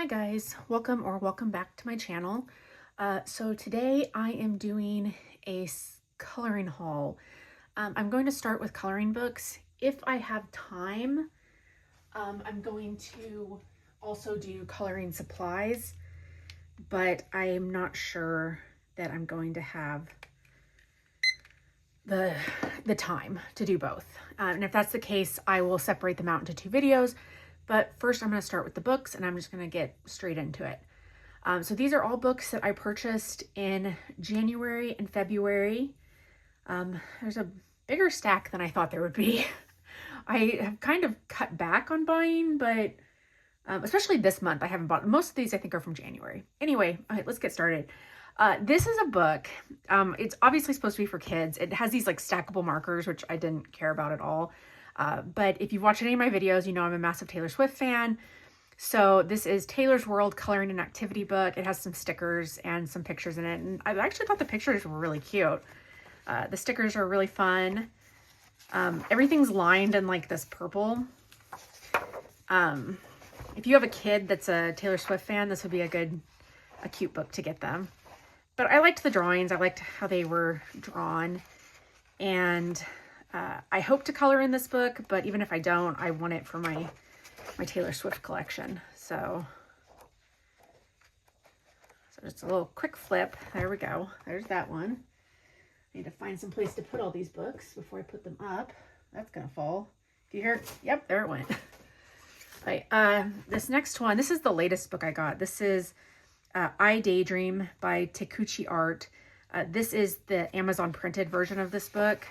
Hi guys, welcome back to my channel. So today I am doing a coloring haul. I'm going to start with coloring books. If I have time, I'm going to also do coloring supplies, but I am not sure that I'm going to have the time to do both. And if that's the case, I will separate them out into two videos. But first I'm going to start with the books and I'm just going to get straight into it. So these are all books that I purchased in January and February. There's a bigger stack than I thought there would be. I have kind of cut back on buying, but especially this month I haven't bought. Most of these I think are from January. Anyway, okay, let's get started. This is a book. It's obviously supposed to be for kids. It has these like stackable markers, which I didn't care about at all. But if you've watched any of my videos, you know I'm a massive Taylor Swift fan. So this is Taylor's World Coloring and Activity Book. It has some stickers and some pictures in it. And I actually thought the pictures were really cute. The stickers are really fun. Everything's lined in like this purple. If you have a kid that's a Taylor Swift fan, this would be a cute book to get them. But I liked the drawings. I liked how they were drawn. And I hope to color in this book, but even if I don't, I want it for my Taylor Swift collection. So just a little quick flip. There we go. There's that one. I need to find some place to put all these books before I put them up. That's gonna fall. Do you hear? Yep, there it went. All right, this next one, this is the latest book I got. This is I Daydream by Takeuchi Art. This is the Amazon printed version of this book.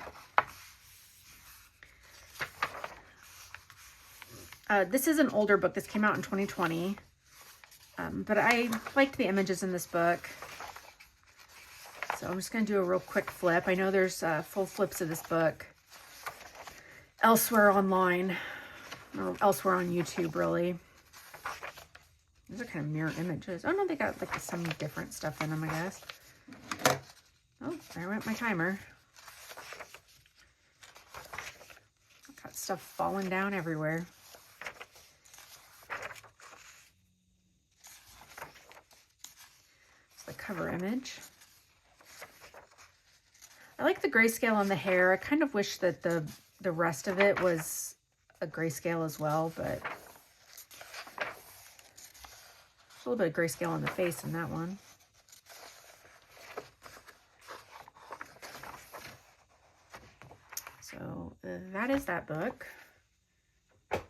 This is an older book. This came out in 2020. But I liked the images in this book. So I'm just going to do a real quick flip. I know there's full flips of this book elsewhere online, or elsewhere on YouTube, really. These are kind of mirror images. Oh no, they got like some different stuff in them, I guess. Oh, there went my timer. Got stuff falling down everywhere. The cover image. I like the grayscale on the hair. I kind of wish that the rest of it was a grayscale as well, but a little bit of grayscale on the face in that one. So that is that book.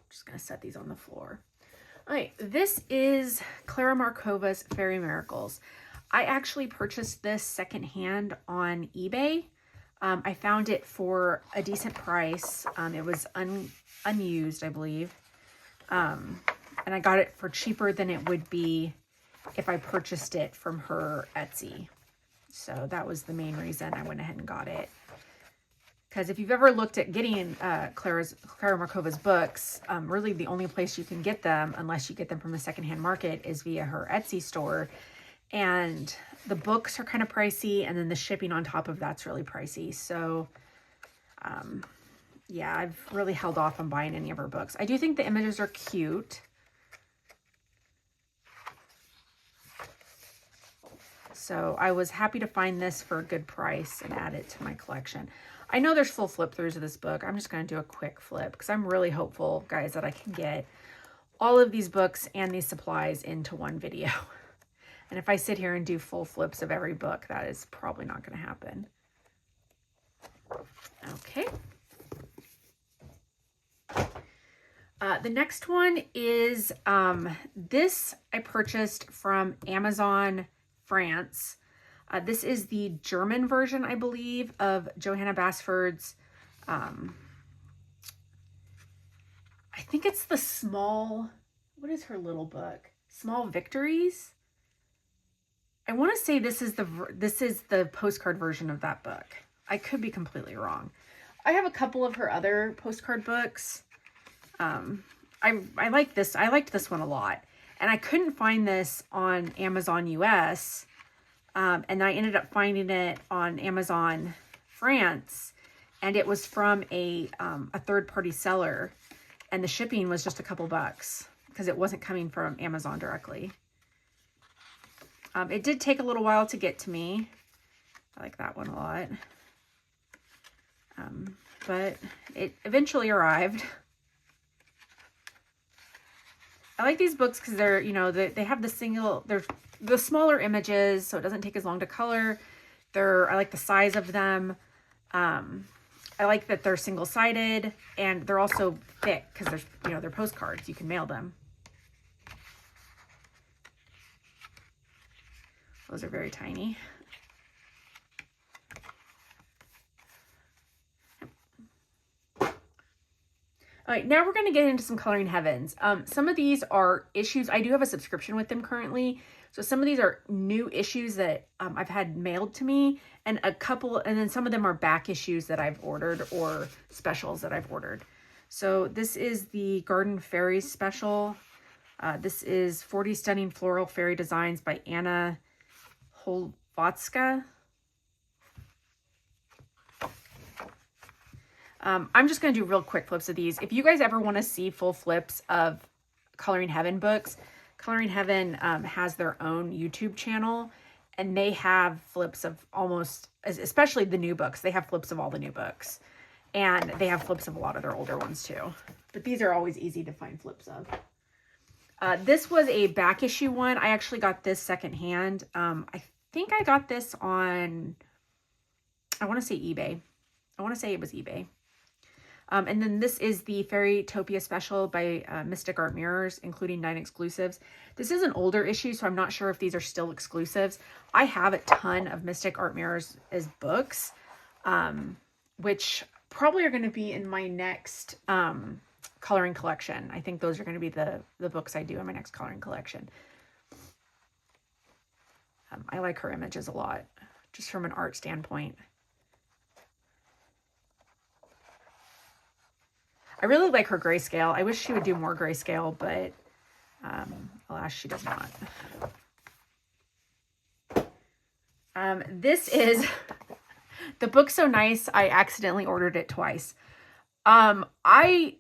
Just gonna set these on the floor. All right, this is Clara Markova's Fairy Miracles. I actually purchased this secondhand on eBay. I found it for a decent price. It was unused, I believe. And I got it for cheaper than it would be if I purchased it from her Etsy. So that was the main reason I went ahead and got it. Because if you've ever looked at getting Clara Markova's books, really the only place you can get them, unless you get them from the secondhand market, is via her Etsy store. And the books are kind of pricey, and then the shipping on top of that's really pricey. So, yeah, I've really held off on buying any of her books. I do think the images are cute. So I was happy to find this for a good price and add it to my collection. I know there's full flip throughs of this book. I'm just going to do a quick flip because I'm really hopeful, guys, that I can get all of these books and these supplies into one video. And if I sit here and do full flips of every book, that is probably not going to happen. Okay. The next one is, this I purchased from Amazon France. This is the German version, I believe, of Johanna Basford's, I think it's the small, what is her little book? Small Victories? I want to say this is the postcard version of that book. I could be completely wrong. I have a couple of her other postcard books. I like this. I liked this one a lot. And I couldn't find this on Amazon US. And I ended up finding it on Amazon France. And it was from a third-party seller. And the shipping was just a couple bucks. because it wasn't coming from Amazon directly. It did take a little while to get to me. I like that one a lot. But it eventually arrived. I like these books because they're, you know, they have they're the smaller images, so it doesn't take as long to color. I like the size of them. I like that they're single-sided, and they're also thick because there's, you know, they're postcards. You can mail them. Those are very tiny. All right, now we're going to get into some Coloring Heavens. Some of these are issues. I do have a subscription with them currently. So some of these are new issues that I've had mailed to me, and then some of them are back issues that I've ordered or specials that I've ordered. So this is the Garden Fairies special. This is 40 Stunning Floral Fairy Designs by Anna Holvatska. I'm just going to do real quick flips of these. If you guys ever want to see full flips of Coloring Heaven books, Coloring Heaven has their own YouTube channel, and they have flips of almost, especially the new books. They have flips of all the new books, and they have flips of a lot of their older ones too. But these are always easy to find flips of. This was a back issue one. I actually got this secondhand. I think I got this on, I want to say eBay. I want to say it was eBay. And then this is the Fairytopia special by Mystic Art Mirrors, including 9 exclusives. This is an older issue, so I'm not sure if these are still exclusives. I have a ton of Mystic Art Mirrors as books, which probably are going to be in my next coloring collection. I think those are going to be the books I do in my next coloring collection. I like her images a lot, just from an art standpoint. I really like her grayscale. I wish she would do more grayscale, but alas, she does not. This is the book's so nice, I accidentally ordered it twice. I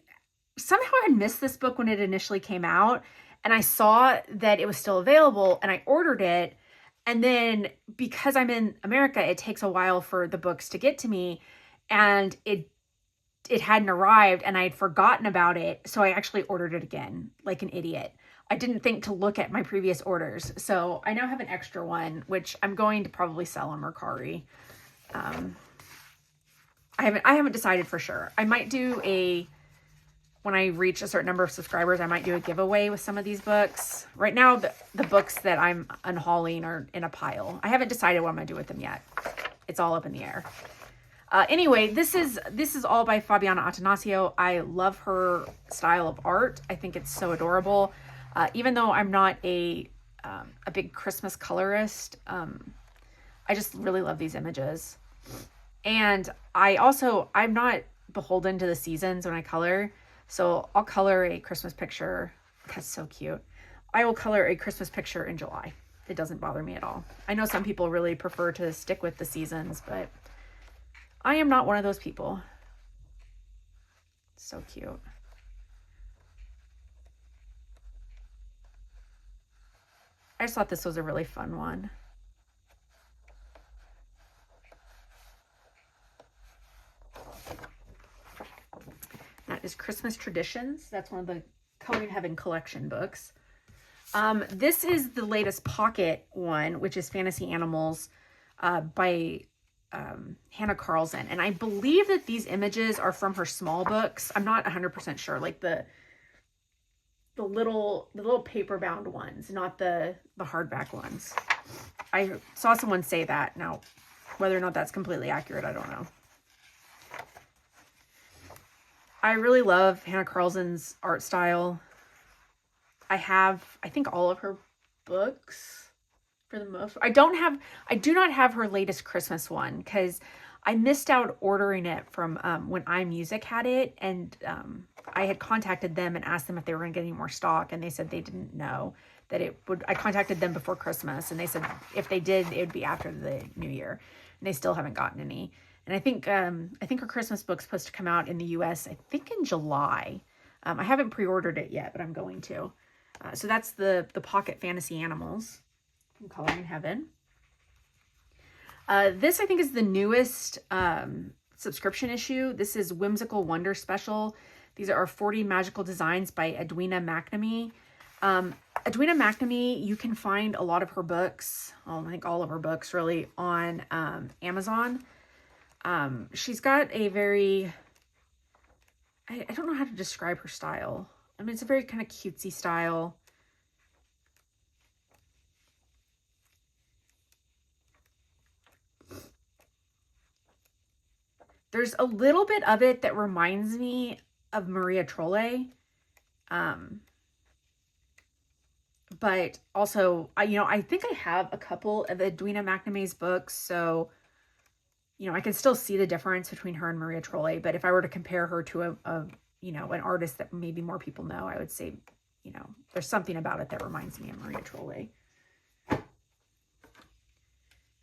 somehow had missed this book when it initially came out, and I saw that it was still available, and I ordered it. And then because I'm in America, it takes a while for the books to get to me, and it hadn't arrived, and I had forgotten about it. So I actually ordered it again, like an idiot. I didn't think to look at my previous orders. So I now have an extra one, which I'm going to probably sell on Mercari. I haven't decided for sure. I might do when I reach a certain number of subscribers, I might do a giveaway with some of these books. Right now, the books that I'm unhauling are in a pile. I haven't decided what I'm going to do with them yet. It's all up in the air. Anyway, this is all by Fabiana Attanasio. I love her style of art. I think it's so adorable. Even though I'm not a big Christmas colorist, I just really love these images. And I'm not beholden to the seasons when I color. So I'll color a Christmas picture. That's so cute. I will color a Christmas picture in July. It doesn't bother me at all. I know some people really prefer to stick with the seasons, but I am not one of those people. So cute. I just thought this was a really fun one. That is Christmas Traditions. That's one of the Coloring Heaven collection books. This is the latest pocket one, which is Fantasy Animals by Hannah Carlson. And I believe that these images are from her small books. I'm not 100% sure. Like the little paper bound ones, not the hardback ones. I saw someone say that. Now, whether or not that's completely accurate, I don't know. I really love Hannah Carlson's art style. I think all of her books for the most part. I do not have her latest Christmas one because I missed out ordering it from when iMusic had it, and I had contacted them and asked them if they were going to get any more stock, and they said they didn't know that it would. I contacted them before Christmas, and they said if they did, it would be after the New Year, and they still haven't gotten any. And I think her Christmas book's supposed to come out in the U.S. I think in July. I haven't pre-ordered it yet, but I'm going to. So that's the Pocket Fantasy Animals from Coloring Heaven. This I think is the newest subscription issue. This is Whimsical Wonder Special. These are 40 magical designs by Edwina McNamee. Edwina McNamee, you can find a lot of her books, I think all of her books really, on Amazon. She's got a very, I don't know how to describe her style. I mean, it's a very kind of cutesy style. There's a little bit of it that reminds me of Maria Trolle. But also, I think I have a couple of Edwina McNamee's books, so, I can still see the difference between her and Maria Trolle. But if I were to compare her to an artist that maybe more people know, I would say, there's something about it that reminds me of Maria Trolle. I'm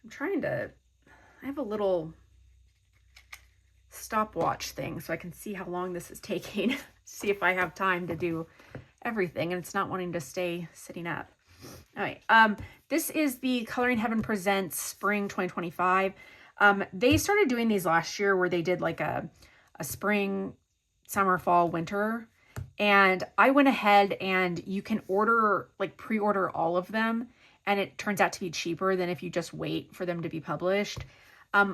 trying to, I have a little stopwatch thing so I can see how long this is taking, see if I have time to do everything and it's not wanting to stay sitting up. All right. This is the Coloring Heaven Presents Spring 2025. They started doing these last year where they did like a spring, summer, fall, winter. And I went ahead and you can order, like pre-order all of them. And it turns out to be cheaper than if you just wait for them to be published.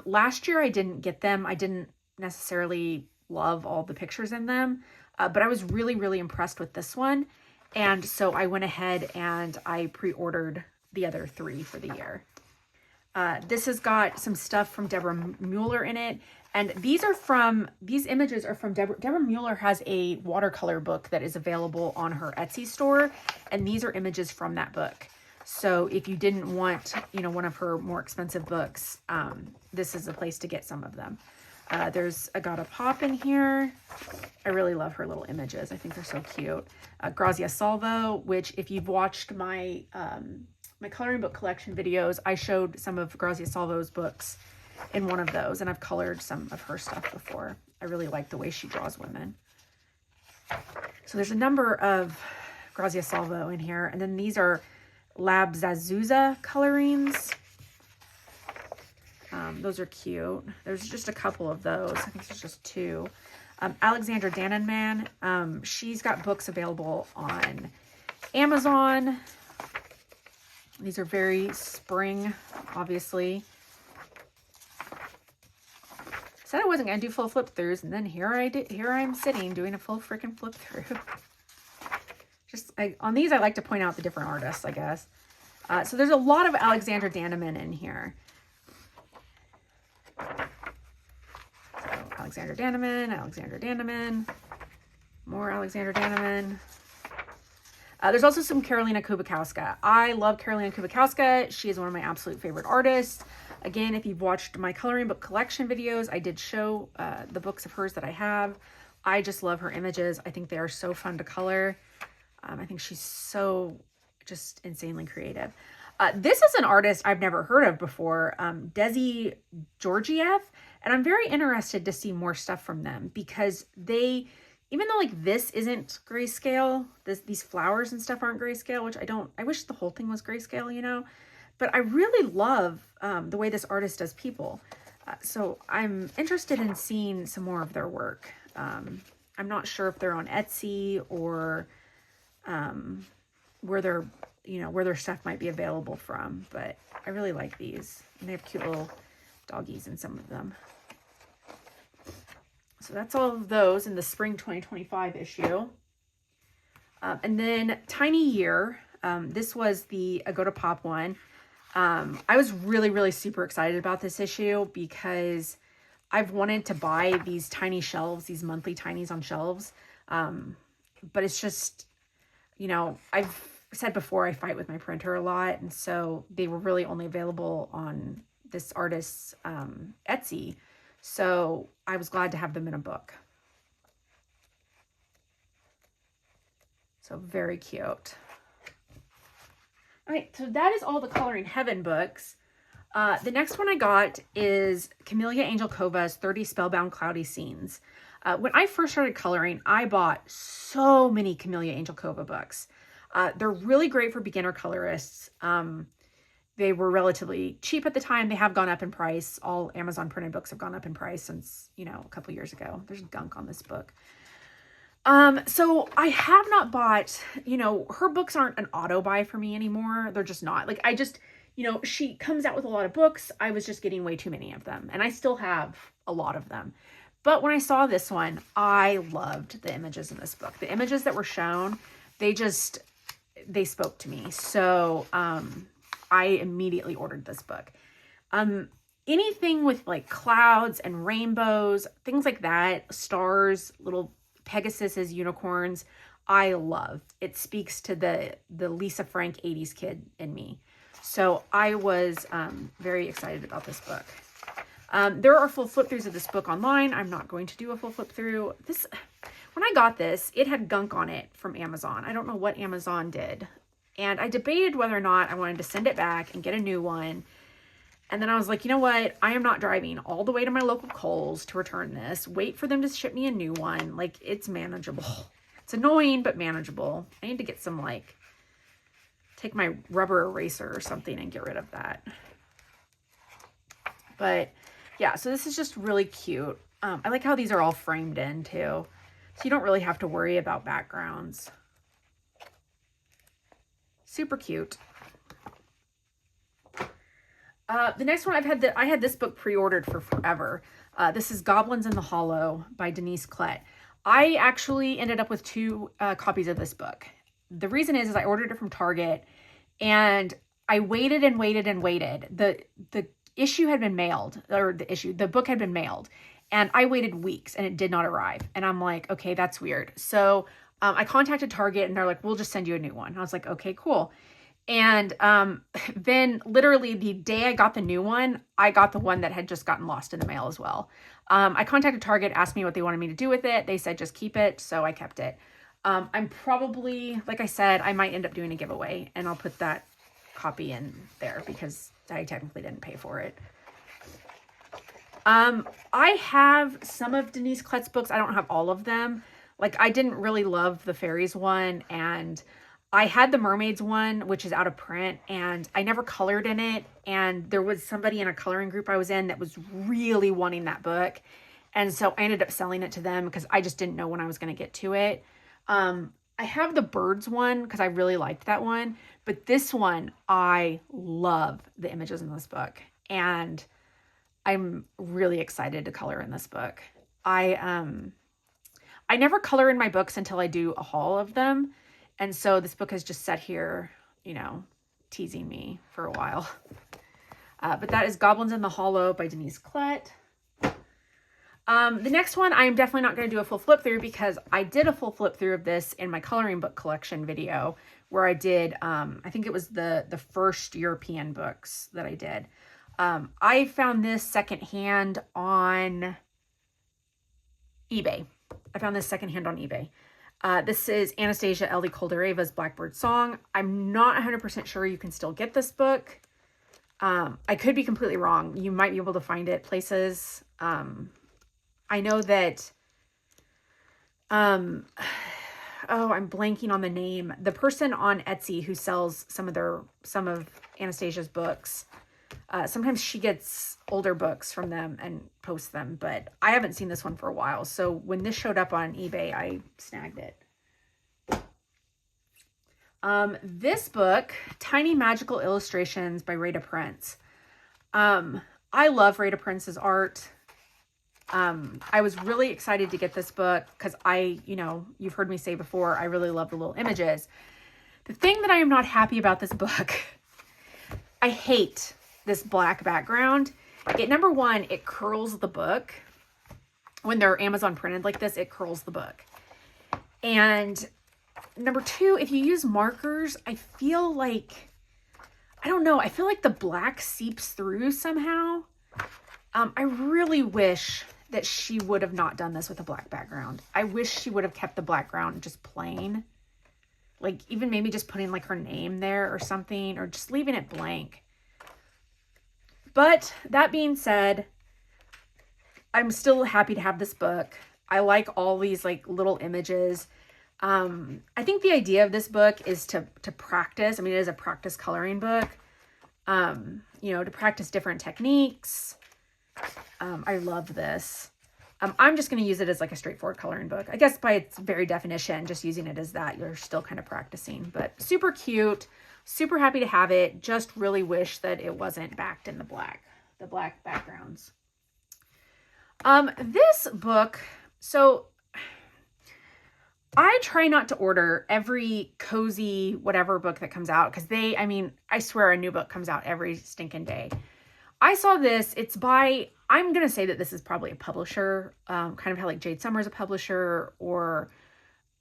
Last year I didn't get them. I didn't necessarily love all the pictures in them. But I was really, really impressed with this one. And so I went ahead and I pre-ordered the other 3 for the year. This has got some stuff from Deborah Mueller in it. And these images are from Deborah Mueller has a watercolor book that is available on her Etsy store. And these are images from that book. So if you didn't want, one of her more expensive books, this is a place to get some of them. There's Agata Pop in here. I really love her little images. I think they're so cute. Grazia Salvo, which if you've watched my my coloring book collection videos, I showed some of Grazia Salvo's books in one of those, and I've colored some of her stuff before. I really like the way she draws women. So there's a number of Grazia Salvo in here, and then these are Lab Zazuza colorings. Those are cute. There's just a couple of those. I think there's just 2. Alexandra Dannenman. She's got books available on Amazon. These are very spring, obviously. Said I wasn't going to do full flip throughs, and then here I'm sitting doing a full freaking flip through. On these, I like to point out the different artists, I guess. So there's a lot of Alexandra Dannenman in here. Alexandra Dannenman, more Alexandra Dannenman. There's also some Karolina Kubikowska. I love Karolina Kubikowska. She is one of my absolute favorite artists. Again, if you've watched my coloring book collection videos, I did show the books of hers that I have. I just love her images. I think they are so fun to color. I think she's so just insanely creative. This is an artist I've never heard of before, Desi Georgiev, and I'm very interested to see more stuff from them because even though like this isn't grayscale, these flowers and stuff aren't grayscale, which I wish the whole thing was grayscale, but I really love the way this artist does people. So I'm interested in seeing some more of their work. I'm not sure if they're on Etsy or where their stuff might be available from, but I really like these. And they have cute little doggies in some of them. So that's all of those in the spring 2025 issue. And then Tiny Year. This was the Agota Pop one. I was really, really super excited about this issue because I've wanted to buy these tiny shelves, these monthly tinies on shelves. But it's just, I've said before I fight with my printer a lot. And so they were really only available on this artist's Etsy. So I was glad to have them in a book. So very cute. All right, so that is all the Coloring Heaven books. The next one I got is Camellia Angel Kova's 30 Spellbound Cloudy Scenes. When I first started coloring, I bought so many Camellia Angel Kova books. They're really great for beginner colorists. They were relatively cheap at the time. They have gone up in price. All Amazon printed books have gone up in price since, you know, a couple years ago. There's gunk on this book. So I have not bought, you know, her books aren't an auto buy for me anymore. They're just not. Like, I just, you know, she comes out with a lot of books. I was just getting way too many of them, and I still have a lot of them. But when I saw this one, I loved the images in this book. The images that were shown, they spoke to me. So, I immediately ordered this book. Anything with like clouds and rainbows, things like that, stars, little Pegasuses, unicorns, I love. It speaks to the Lisa Frank 80s kid in me. So I was very excited about this book. There are full flip throughs of this book online. I'm not going to do a full flip through. When I got this, it had gunk on it from Amazon. I don't know what Amazon did. And I debated whether or not I wanted to send it back and get a new one. And then I was like, you know what? I am not driving all the way to my local Kohl's to return this. Wait for them to ship me a new one. Like, it's manageable. It's annoying, but manageable. I need to get some, like, take my rubber eraser or something and get rid of that. But, yeah, so this is just really cute. I like how these are all framed in, too. So you don't really have to worry about backgrounds. Super cute. The next one I had this book pre-ordered for forever. This is Goblins in the Hollow by Denise Klett. I actually ended up with 2 copies of this book. The reason is I ordered it from Target, and I waited and waited and waited. The issue had been mailed, or the book had been mailed, and I waited weeks and it did not arrive. And I'm like, okay, that's weird. So I contacted Target and they're like, we'll just send you a new one. And I was like, okay, cool. And then literally the day I got the new one, I got the one that had just gotten lost in the mail as well. I contacted Target, asked me what they wanted me to do with it. They said, just keep it. So I kept it. I'm probably, like I said, I might end up doing a giveaway, and I'll put that copy in there because I technically didn't pay for it. I have some of Denise Klett's books. I don't have all of them. Like, I didn't really love the fairies one, and I had the mermaids one, which is out of print, and I never colored in it. And there was somebody in a coloring group I was in that was really wanting that book. And so I ended up selling it to them because I just didn't know when I was going to get to it. I have the birds one because I really liked that one. But this one, I love the images in this book. And I'm really excited to color in this book. I never color in my books until I do a haul of them. And so this book has just sat here, you know, teasing me for a while. But that is Goblins in the Hollow by Denise Klett. The next one, I'm definitely not going to do a full flip through because I did a full flip through of this in my coloring book collection video where I did, I think it was the first European books that I did. I found this secondhand on eBay. This is Anastasia Eldy Koldareva's Blackbird Song. I'm not 100% sure you can still get this book. I could be completely wrong. You might be able to find it places. I know that, I'm blanking on the name. The person on Etsy who sells some of Anastasia's books, sometimes she gets older books from them and posts them, but I haven't seen this one for a while. So when this showed up on eBay, I snagged it. This book, Tiny Magical Illustrations by Rita Prince. I love Rita Prince's art. I was really excited to get this book because you've heard me say before, I really love the little images. The thing that I am not happy about this book, I hate this black background. Number one, it curls the book. When they're Amazon printed like this, it curls the book. And number two, if you use markers, I feel like the black seeps through somehow. I really wish that she would have not done this with a black background. I wish she would have kept the background just plain. Like, even maybe just putting like her name there or something, or just leaving it blank. But that being said, I'm still happy to have this book. I like all these like little images. I think the idea of this book is to practice. I mean, it is a practice coloring book, you know, to practice different techniques. I love this. I'm just going to use it as like a straightforward coloring book. I guess by its very definition, just using it as that, you're still kind of practicing, but super cute, super happy to have it. Just really wish that it wasn't backed in the black backgrounds. This book, so I try not to order every cozy whatever book that comes out because I mean, I swear a new book comes out every stinking day. I saw this, it's by, I'm going to say that this is probably a publisher, kind of how like Jade Summer's a publisher or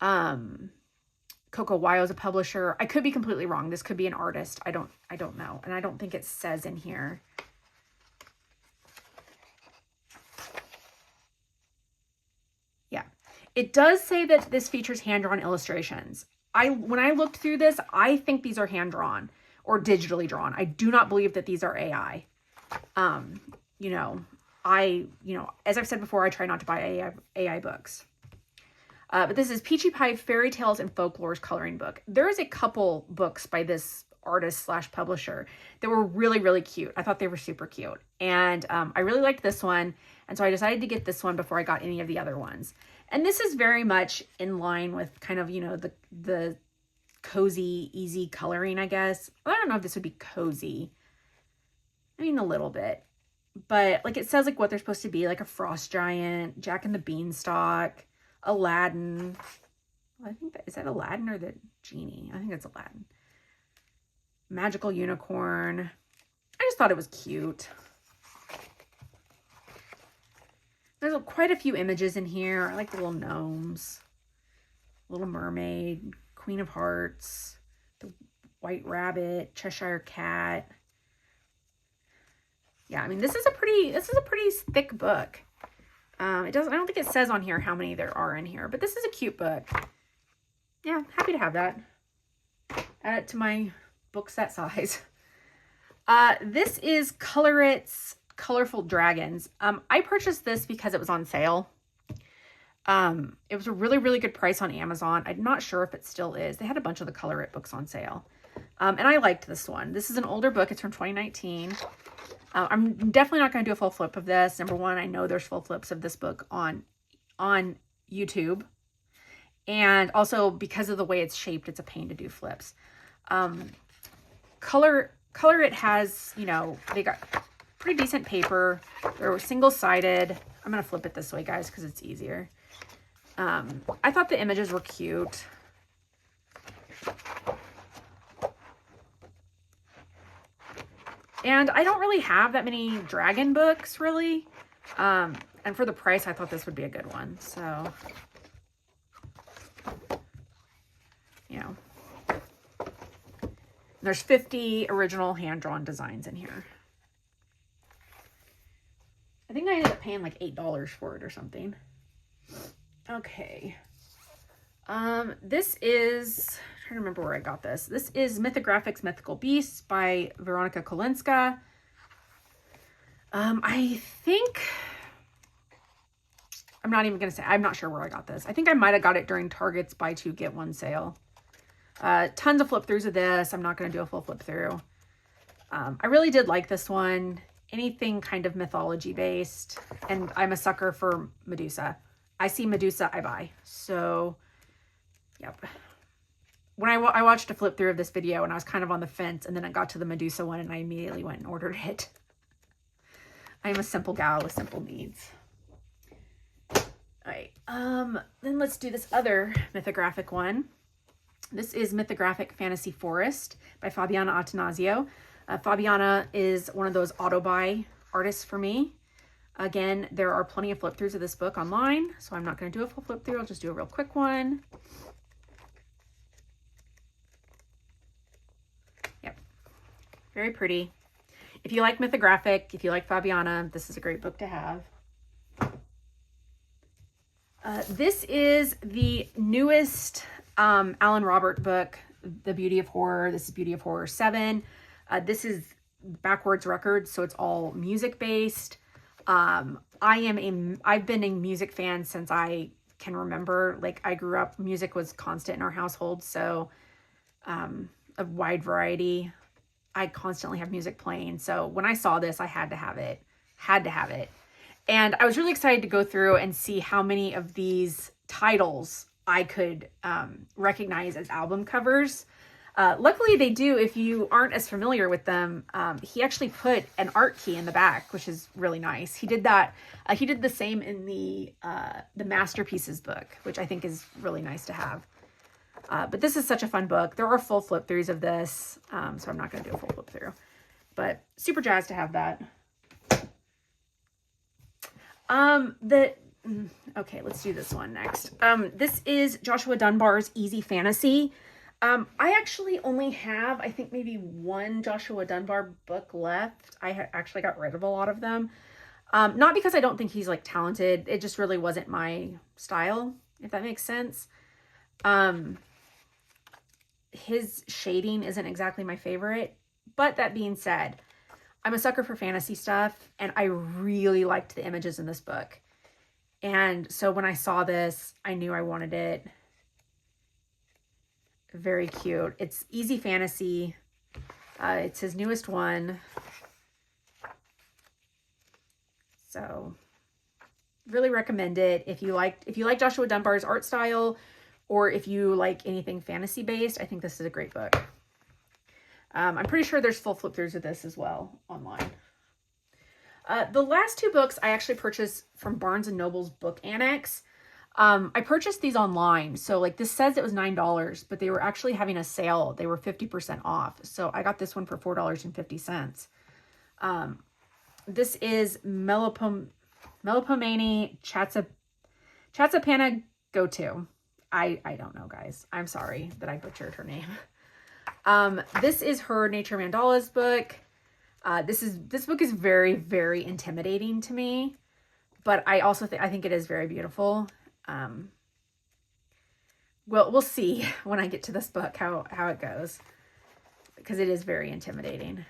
Coco Wyo's a publisher. I could be completely wrong. This could be an artist. I don't know. And I don't think it says in here. Yeah. It does say that this features hand-drawn illustrations. When I looked through this, I think these are hand-drawn or digitally drawn. I do not believe that these are AI. You know, as I've said before, I try not to buy AI books. But this is Peachy Pie Fairy Tales and Folklore's coloring book. There is a couple books by this artist / publisher that were really, really cute. I thought they were super cute. And I really liked this one. And so I decided to get this one before I got any of the other ones. And this is very much in line with kind of, you know, the cozy, easy coloring, I guess. I don't know if this would be cozy. I mean, a little bit. But like it says like what they're supposed to be, like a frost giant, Jack and the Beanstalk, Aladdin. Well, I think is that Aladdin or the genie? I think it's Aladdin. Magical unicorn. I just thought it was cute. There's quite a few images in here. I like the little gnomes, Little Mermaid, Queen of Hearts, the White Rabbit, Cheshire Cat. Yeah, I mean, this is a pretty thick book. I don't think it says on here how many there are in here, but this is a cute book. Yeah, happy to have that. Add it to my book set size. This is Colorit's Colorful Dragons. I purchased this because it was on sale. It was a really, really good price on Amazon. I'm not sure if it still is. They had a bunch of the Colorit books on sale. And I liked this one. This is an older book. It's from 2019. I'm definitely not going to do a full flip of this. Number one, I know there's full flips of this book on YouTube. And also because of the way it's shaped, it's a pain to do flips. Colorit has, you know, they got pretty decent paper. They're single-sided. I'm going to flip it this way, guys, because it's easier. I thought the images were cute. And I don't really have that many dragon books, really. And for the price, I thought this would be a good one. So, you know. There's 50 original hand-drawn designs in here. I think I ended up paying like $8 for it or something. Okay. This is, I'm trying to remember where I got this. This is Mythographics Mythical Beasts by Veronika Kolinska. I think, I'm not even going to say, I'm not sure where I got this. I think I might have got it during Target's buy two, get one sale. Tons of flip throughs of this. I'm not going to do a full flip through. I really did like this one. Anything kind of mythology based. And I'm a sucker for Medusa. I see Medusa, I buy. So, yep. When I watched a flip through of this video and I was kind of on the fence, and then I got to the Medusa one and I immediately went and ordered it. I am a simple gal with simple needs. All right. Then let's do this other mythographic one. This is Mythographic Fantasy Forest by Fabiana Attanasio. Fabiana is one of those auto-buy artists for me. Again, there are plenty of flip throughs of this book online, so I'm not going to do a full flip through. I'll just do a real quick one. Yep. Very pretty. If you like mythographic, if you like Fabiana, this is a great book to have. This is the newest Alan Robert book, The Beauty of Horror. This is Beauty of Horror 7. This is backwards records, so it's all music based. I've been a music fan since I can remember. Like, I grew up, music was constant in our household, so a wide variety. I constantly have music playing. So when I saw this, I had to have it. Had to have it. And I was really excited to go through and see how many of these titles I could recognize as album covers. Luckily they do. If you aren't as familiar with them, he actually put an art key in the back, which is really nice. He did that. He did the same in the Masterpieces book, which I think is really nice to have. But this is such a fun book. There are full flip throughs of this, so I'm not going to do a full flip through. But super jazzed to have that. Okay, let's do this one next. This is Joshua Dunbar's Easy Fantasy. I actually only have, I think, maybe one Joshua Dunbar book left. I actually got rid of a lot of them. Not because I don't think he's, like, talented. It just really wasn't my style, if that makes sense. His shading isn't exactly my favorite. But that being said, I'm a sucker for fantasy stuff, and I really liked the images in this book. And so when I saw this, I knew I wanted it. Very cute. It's Easy Fantasy. It's his newest one. So really recommend it. If you like Joshua Dunbar's art style, or if you like anything fantasy based, I think this is a great book. I'm pretty sure there's full flip throughs of this as well online. The last two books I actually purchased from Barnes & Noble's Book Annex. I purchased these online. So, like, this says it was $9, but they were actually having a sale. They were 50% off. So I got this one for $4.50. This is Melopomene Chatsapana Go-To. I don't know, guys. I'm sorry that I butchered her name. This is her Nature Mandalas book. This book is very, very intimidating to me, but I also think it is very beautiful. Well, we'll see when I get to this book how it goes, because it is very intimidating,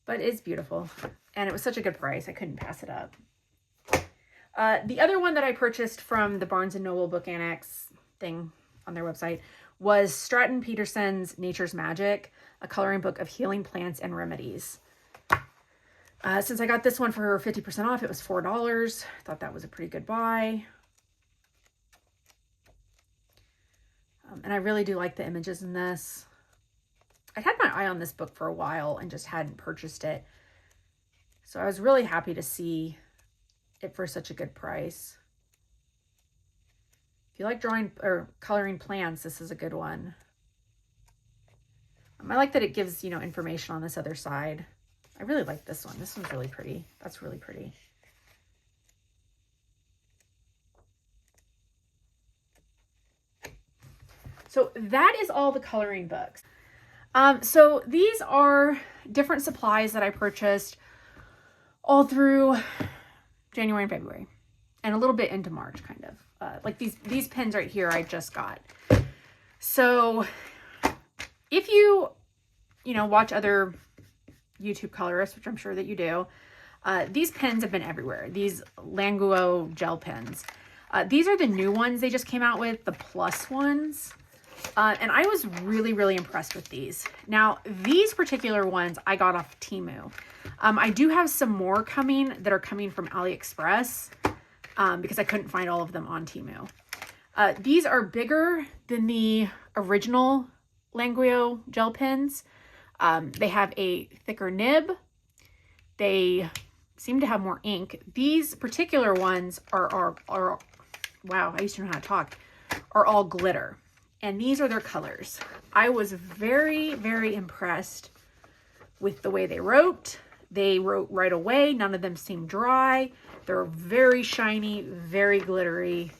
but it's beautiful, and it was such a good price. I couldn't pass it up. The other one that I purchased from the Barnes & Noble Book Annex thing on their website was Stratton Peterson's Nature's Magic, a coloring book of healing plants and remedies. Since I got this one for 50% off, it was $4. I thought that was a pretty good buy. And I really do like the images in this. I had my eye on this book for a while and just hadn't purchased it. So I was really happy to see it for such a good price. If you like drawing or coloring plants, this is a good one. I like that it gives, information on this other side. I really like this one. This one's really pretty. That's really pretty. So that is all the coloring books. So these are different supplies that I purchased all through January and February, and a little bit into March, kind of. Like these pens right here, I just got. So if you watch other YouTube colorists, which I'm sure that you do, these pens have been everywhere. These Languo gel pens. These are the new ones they just came out with, the plus ones. And I was really, really impressed with these. Now, these particular ones I got off Temu. I do have some more coming that are coming from AliExpress because I couldn't find all of them on Temu. These are bigger than the original Languo gel pens. They have a thicker nib. They seem to have more ink. These particular ones are wow, I used to know how to talk, are all glitter. And these are their colors. I was very, very impressed with the way they wrote. They wrote right away. None of them seemed dry. They're very shiny, very glittery.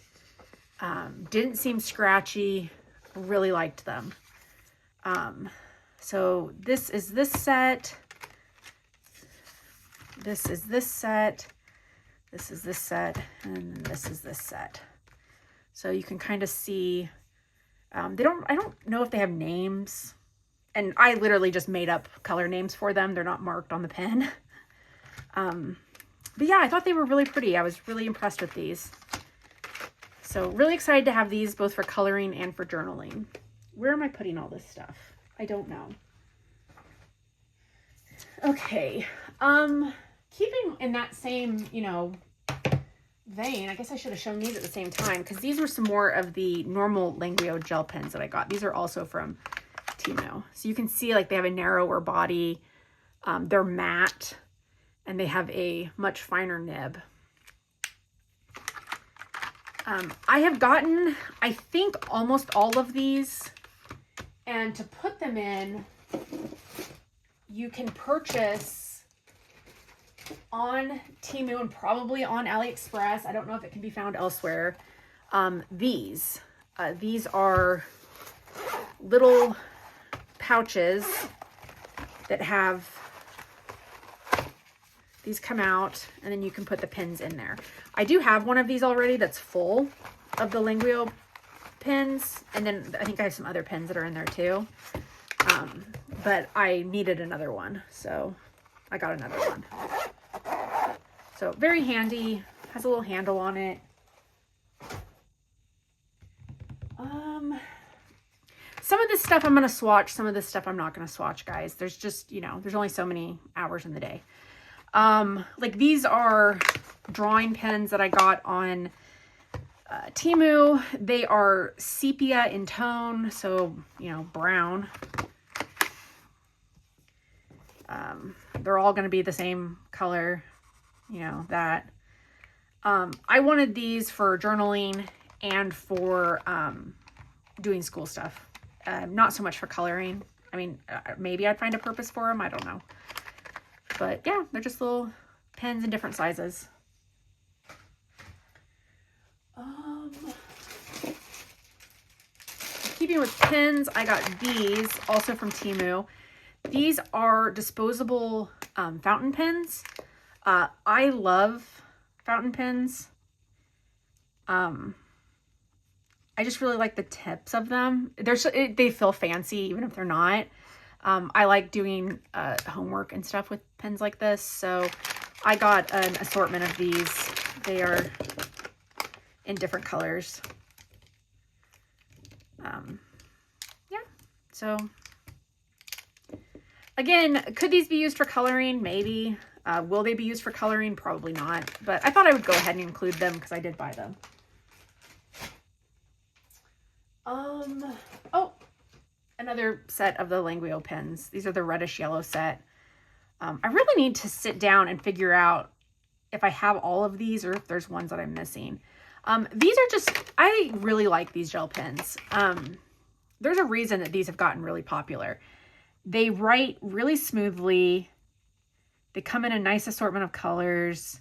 Didn't seem scratchy. Really liked them. So this is this set. This is this set. This is this set. And this is this set. So you can kind of see... I don't know if they have names, and I literally just made up color names for them. They're not marked on the pen. But yeah, I thought they were really pretty. I was really impressed with these. So really excited to have these both for coloring and for journaling. Where am I putting all this stuff? I don't know. Okay. Keeping in that same, you know, vein, I guess I should have shown these at the same time because these were some more of the normal Languio gel pens that I got. These are also from Temu. So you can see like they have a narrower body. They're matte and they have a much finer nib. I have gotten, I think, almost all of these, and to put them in, you can purchase on Temu and probably on AliExpress. I don't know if it can be found elsewhere. These are little pouches that have, these come out and then you can put the pins in there. I do have one of these already that's full of the Languio pins. And then I think I have some other pins that are in there too. But I needed another one. So I got another one. So very handy. Has a little handle on it. Some of this stuff I'm going to swatch. Some of this stuff I'm not going to swatch, guys. There's just, you know, there's only so many hours in the day. Like these are drawing pens that I got on Temu. They are sepia in tone, so, you know, brown. They're all going to be the same color, you know, that. I wanted these for journaling and for doing school stuff. Not so much for coloring. I mean, maybe I'd find a purpose for them. I don't know. But yeah, they're just little pens in different sizes. Keeping with pens, I got these also from Temu. These are disposable fountain pens. I love fountain pens. I just really like the tips of them. They feel fancy even if they're not. I like doing homework and stuff with pens like this, so I got an assortment of these. They are in different colors. Yeah, so again, could these be used for coloring? Maybe. Will they be used for coloring? Probably not, but I thought I would go ahead and include them because I did buy them. Oh, another set of the Languio pens. These are the reddish yellow set. I really need to sit down and figure out if I have all of these or if there's ones that I'm missing. These are just, I really like these gel pens. There's a reason that these have gotten really popular. They write really smoothly. They come in a nice assortment of colors.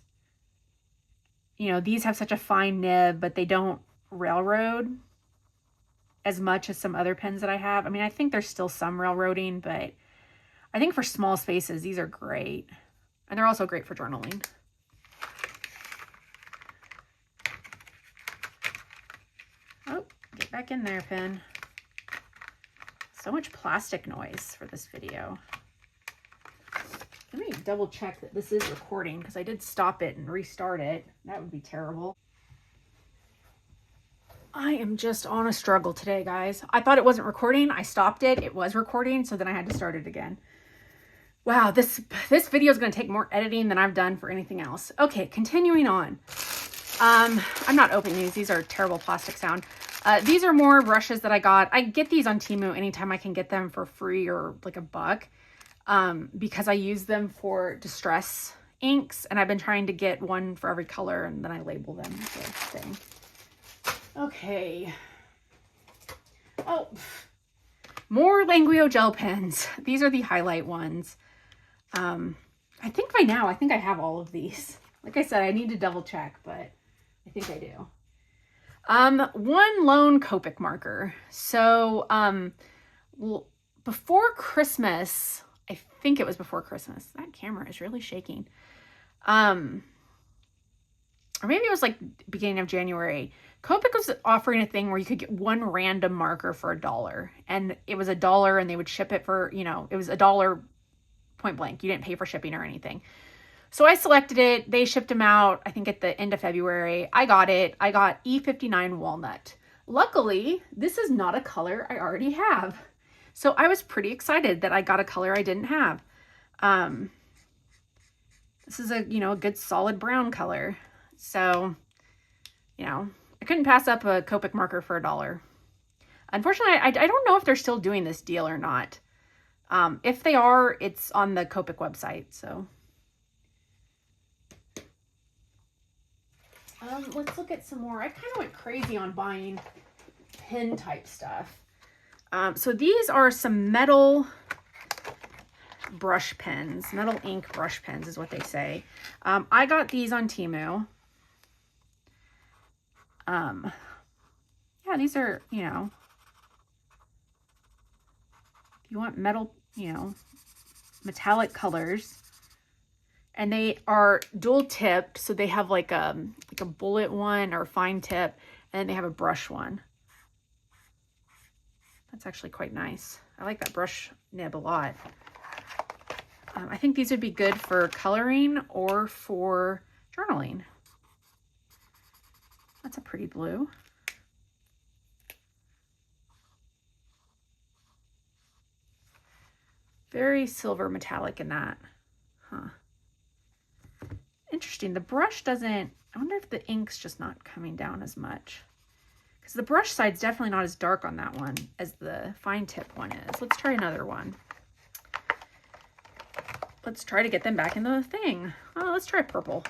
You know, these have such a fine nib, but they don't railroad as much as some other pens that I have. I mean, I think there's still some railroading, but I think for small spaces, these are great. And they're also great for journaling. Oh, get back in there, pen. So much plastic noise for this video. Let me double check that this is recording because I did stop it and restart it. That would be terrible. I am just on a struggle today, guys. I thought it wasn't recording. I stopped it. It was recording, so then I had to start it again. Wow, this video is going to take more editing than I've done for anything else. Okay, continuing on. I'm not opening these. These are terrible plastic sound. These are more brushes that I got. I get these on Temu anytime I can get them for free or like $1, because I use them for distress inks, and I've been trying to get one for every color, and then I label them. Thing. Okay. Oh, more Languio gel pens. These are the highlight ones. I think by now, I think I have all of these. Like I said, I need to double check, but I think I do. One lone Copic marker. So, before Christmas, I think it was before Christmas. That camera is really shaking. Or maybe it was like beginning of January. Copic was offering a thing where you could get one random marker for $1. And it was $1 and they would ship it for, you know, it was $1 point blank. You didn't pay for shipping or anything. So I selected it. They shipped them out, I think at the end of February. I got it. I got E59 Walnut. Luckily, this is not a color I already have. So I was pretty excited that I got a color I didn't have. This is a, a good solid brown color. So, I couldn't pass up a Copic marker for $1. Unfortunately, I don't know if they're still doing this deal or not. If they are, it's on the Copic website, so. Let's look at some more. I kind of went crazy on buying pen type stuff. So these are some metal brush pens. Metal ink brush pens is what they say. I got these on Temu. Yeah, these are, if you want metal, metallic colors. And they are dual tipped, so they have like a bullet one or fine tip, and then they have a brush one. That's actually quite nice. I like that brush nib a lot. I think these would be good for coloring or for journaling. That's a pretty blue. Very silver metallic in that. Huh. Interesting. The brush doesn't, I wonder if the ink's just not coming down as much. Because the brush side's definitely not as dark on that one as the fine tip one is. Let's try another one. Let's try to get them back in the thing. Oh, let's try purple.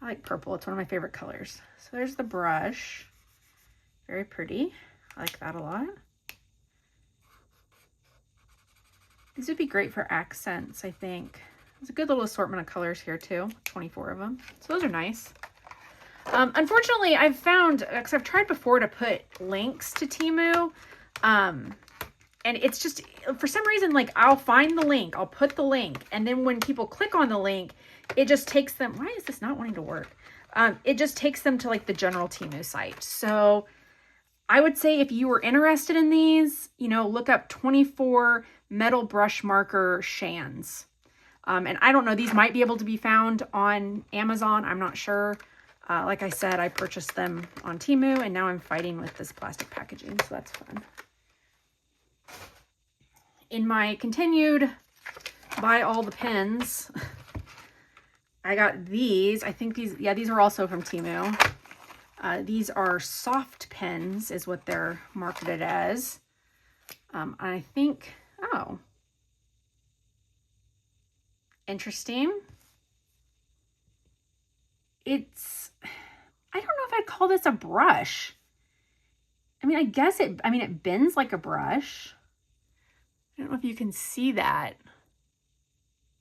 I like purple. It's one of my favorite colors. So there's the brush. Very pretty. I like that a lot. These would be great for accents, I think. There's a good little assortment of colors here too, 24 of them. So those are nice. Unfortunately, I've found, because I've tried before to put links to Temu, and it's just, for some reason, like I'll find the link, I'll put the link, and then when people click on the link, it just takes them, why is this not wanting to work? It just takes them to like the general Temu site. So I would say if you were interested in these, look up 24 metal brush marker Shans. And I don't know, these might be able to be found on Amazon. I'm not sure. Like I said, I purchased them on Temu, and now I'm fighting with this plastic packaging, so that's fun. In my continued buy all the pens, I got these. I think these are also from Temu. These are soft pens is what they're marketed as. I think, oh, interesting. I don't know if I'd call this a brush. I mean, I guess it bends like a brush. I don't know if you can see that.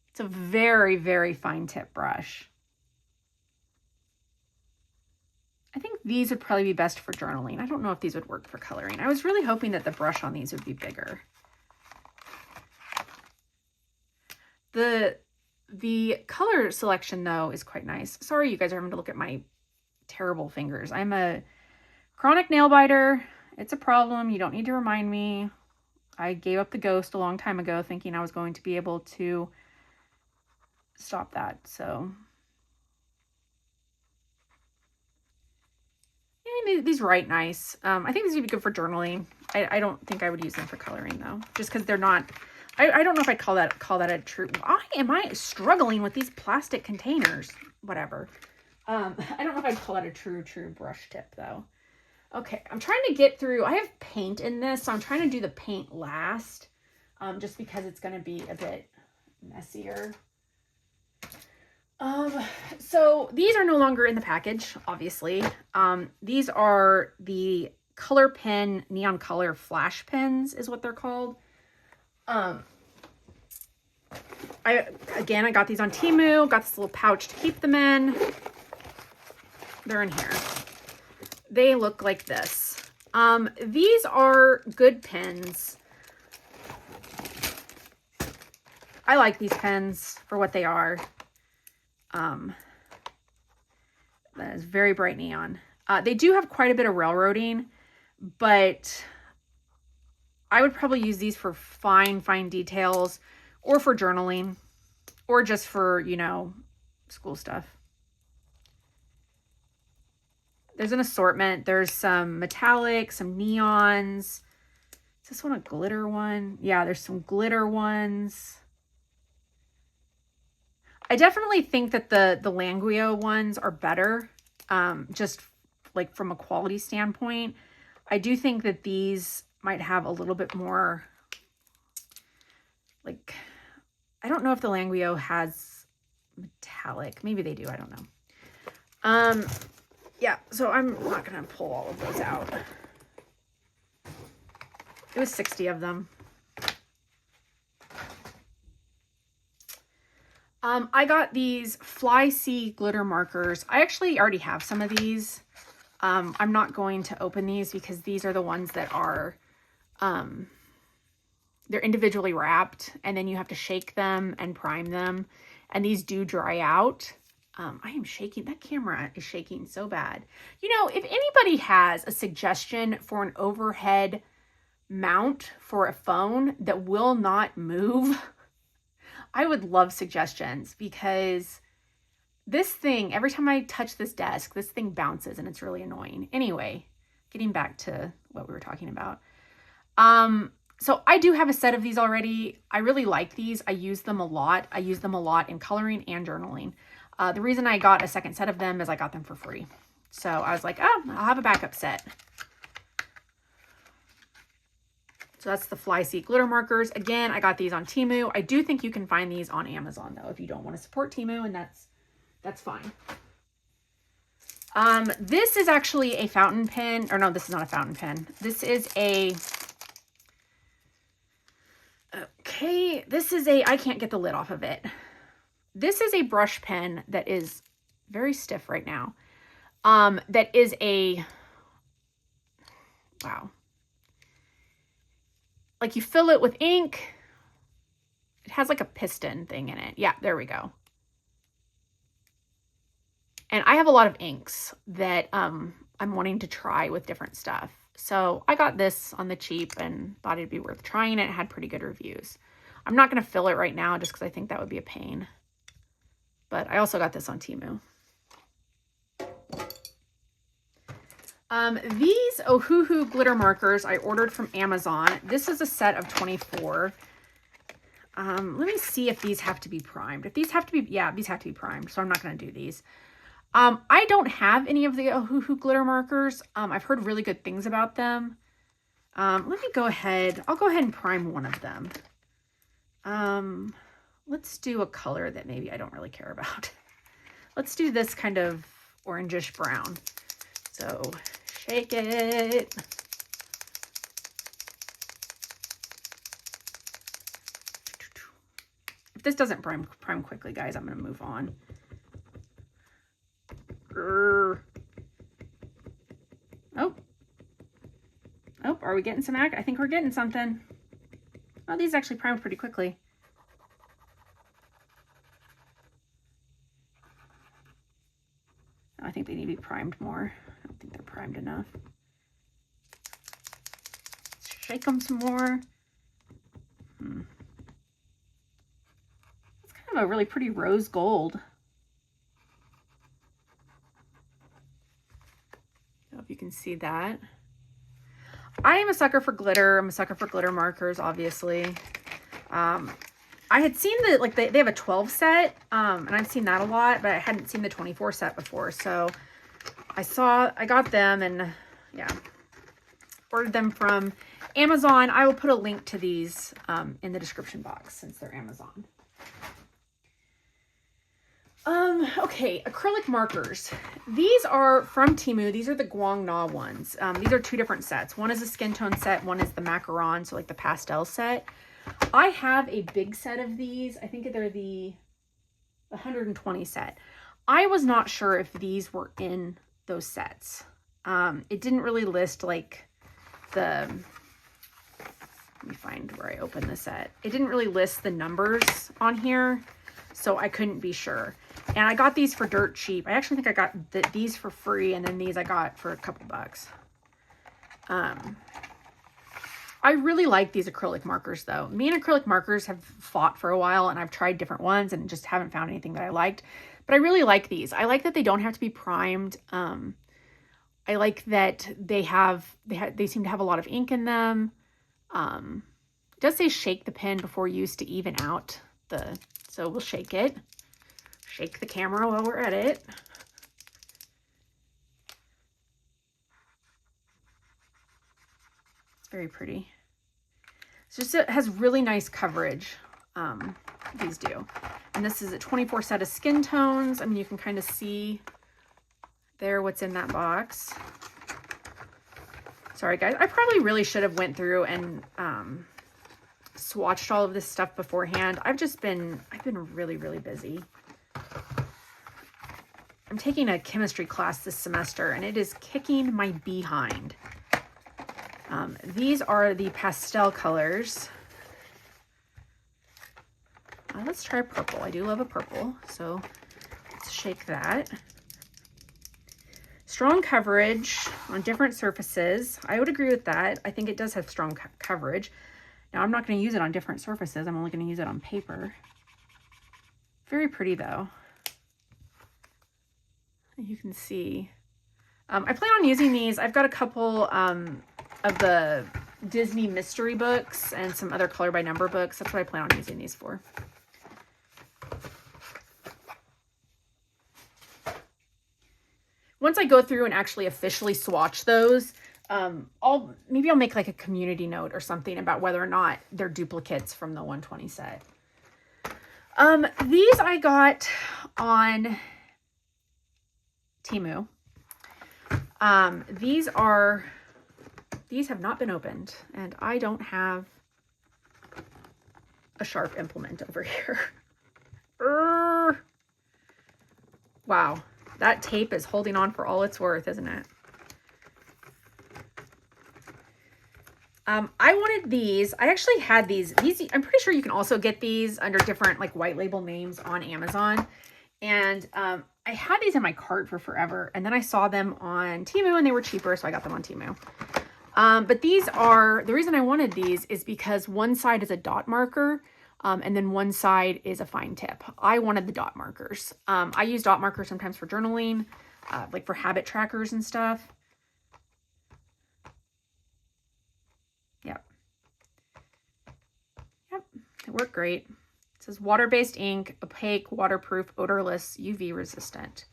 It's a very, very fine tip brush. I think these would probably be best for journaling. I don't know if these would work for coloring. I was really hoping that the brush on these would be bigger. The color selection, though, is quite nice. Sorry, you guys are having to look at my terrible fingers. I'm a chronic nail biter. It's a problem. You don't need to remind me. I gave up the ghost a long time ago thinking I was going to be able to stop that. So, yeah, these write nice. I think these would be good for journaling. I don't think I would use them for coloring, though, just because they're not... I don't know if I'd call that a true... Why am I struggling with these plastic containers? Whatever. I don't know if I'd call that a true brush tip, though. Okay, I'm trying to get through... I have paint in this, so I'm trying to do the paint last, just because it's going to be a bit messier. So these are no longer in the package, obviously. These are the Color Pen Neon Color Flash Pens is what they're called. I got these on Temu, got this little pouch to keep them in. They're in here. They look like this. These are good pens. I like these pens for what they are. That is very bright neon. They do have quite a bit of railroading, but I would probably use these for fine details or for journaling. or just for, you know, school stuff. There's an assortment. There's some metallic, some neons. Is this one a glitter one? Yeah, there's some glitter ones. I definitely think that the Languio ones are better, just like from a quality standpoint. I do think that these might have a little bit more, like, I don't know if the Languio has metallic. Maybe they do. I don't know. Yeah, so I'm not going to pull all of those out. It was 60 of them. I got these Fly Sea glitter markers. I actually already have some of these. I'm not going to open these because these are the ones that are, they're individually wrapped, and then you have to shake them and prime them, and these do dry out. I am shaking. That camera is shaking so bad. You know, if anybody has a suggestion for an overhead mount for a phone that will not move, I would love suggestions, because this thing, every time I touch this desk, this thing bounces and it's really annoying. Anyway, getting back to what we were talking about. So I do have a set of these already. I really like these. I use them a lot. I use them a lot in coloring and journaling. The reason I got a second set of them is I got them for free. So I was like, oh, I'll have a backup set. So that's the Fly Sea glitter markers. Again, I got these on Temu. I do think you can find these on Amazon though, if you don't want to support Temu, and that's fine. This is actually a fountain pen, or no, this is not a fountain pen. This is a, okay, this is a, I can't get the lid off of it. This is a brush pen that is very stiff right now. That is a, wow. Like you fill it with ink. It has like a piston thing in it. Yeah, there we go. And I have a lot of inks that I'm wanting to try with different stuff. So I got this on the cheap and thought it'd be worth trying it. It had pretty good reviews. I'm not going to fill it right now just because I think that would be a pain. But I also got this on Temu. These Ohuhu glitter markers I ordered from Amazon. This is a set of 24. Let me see if these have to be primed. If these have to be, yeah, these have to be primed, so I'm not going to do these. I don't have any of the Ohuhu glitter markers. I've heard really good things about them. Let me go ahead. I'll go ahead and prime one of them. Let's do a color that maybe I don't really care about. Let's do this kind of orangish brown. So shake it. If this doesn't prime quickly, guys, I'm going to move on. Oh. Oh, are we getting some I think we're getting something. Oh, these actually primed pretty quickly. I think they need to be primed more. I don't think they're primed enough. Let's shake them some more. It's kind of a really pretty rose gold. I don't know if you can see that. I am a sucker for glitter. I'm a sucker for glitter markers, obviously. I had seen the, like, they have a 12 set, and I've seen that a lot, but I hadn't seen the 24 set before. So I got them, and yeah, ordered them from Amazon. I will put a link to these in the description box since they're Amazon. Okay, acrylic markers. These are from Temu. These are the Guangna ones. These are two different sets. One is a skin tone set. One is the macaron, so like the pastel set. I have a big set of these. I think they're the 120 set. I was not sure if these were in those sets. It didn't really list like the, let me find where I opened the set. It didn't really list the numbers on here, so I couldn't be sure. And I got these for dirt cheap. I actually think I got these for free, and then these I got for a couple bucks. I I really like these acrylic markers though. Me and acrylic markers have fought for a while, and I've tried different ones and just haven't found anything that I liked. But I really like these. I like that they don't have to be primed. I like that they seem to have a lot of ink in them. It does say shake the pen before use to even out so we'll shake it. Shake the camera while we're at it. It's very pretty. It has really nice coverage. These do. And this is a 24 set of skin tones. I mean, you can kind of see there what's in that box. Sorry guys, I probably really should have went through and swatched all of this stuff beforehand. I've been really, really busy. I'm taking a chemistry class this semester and it is kicking my behind. These are the pastel colors. Let's try purple. I do love a purple, so let's shake that. Strong coverage on different surfaces. I would agree with that. I think it does have strong coverage. Now, I'm not going to use it on different surfaces. I'm only going to use it on paper. Very pretty, though. You can see. I plan on using these. I've got a couple of the Disney mystery books and some other color by number books. That's what I plan on using these for. Once I go through and actually officially swatch those, maybe I'll make like a community note or something about whether or not they're duplicates from the 120 set. These I got on Temu. These have not been opened, and I don't have a sharp implement over here. Wow. That tape is holding on for all it's worth, isn't it? I wanted these. I actually had these. I'm pretty sure you can also get these under different like white label names on Amazon. And I had these in my cart for forever. And then I saw them on Temu and they were cheaper, so I got them on Temu. But the reason I wanted these is because one side is a dot marker. And then one side is a fine tip. I wanted the dot markers. I use dot markers sometimes for journaling, like for habit trackers and stuff. Yep. They work great. It says water-based ink, opaque, waterproof, odorless, UV resistant.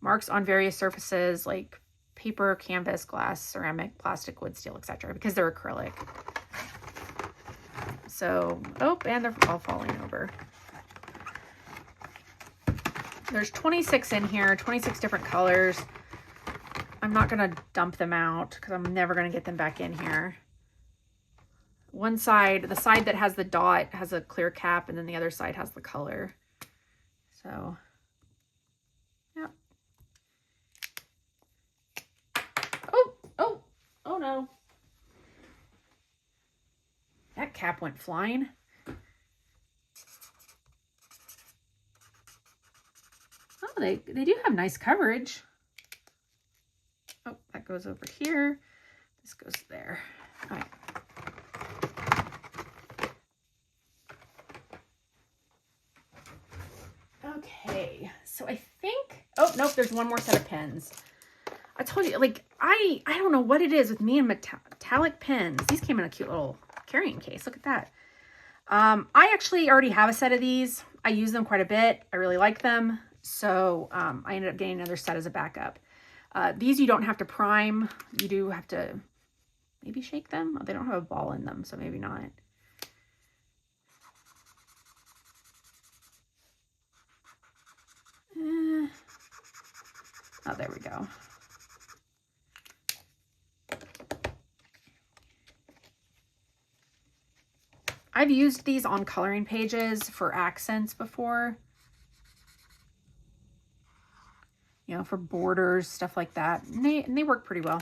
Marks on various surfaces like paper, canvas, glass, ceramic, plastic, wood, steel, etc. because they're acrylic. So, and they're all falling over. There's 26 in here, 26 different colors. I'm not going to dump them out because I'm never going to get them back in here. One side, the side that has the dot has a clear cap, and then the other side has the color. So, yeah. Oh no. That cap went flying. Oh, they do have nice coverage. Oh, that goes over here. This goes there. All right. Okay, so I think, oh, nope, there's one more set of pens. I told you, like, I don't know what it is with me and metallic pens. These came in a cute little carrying case. Look at that. I actually already have a set of these. I use them quite a bit. I really like them. So I ended up getting another set as a backup. These you don't have to prime. You do have to maybe shake them. Oh, they don't have a ball in them, so maybe not. Oh, there we go. I've used these on coloring pages for accents before. You know, for borders, stuff like that. And they work pretty well.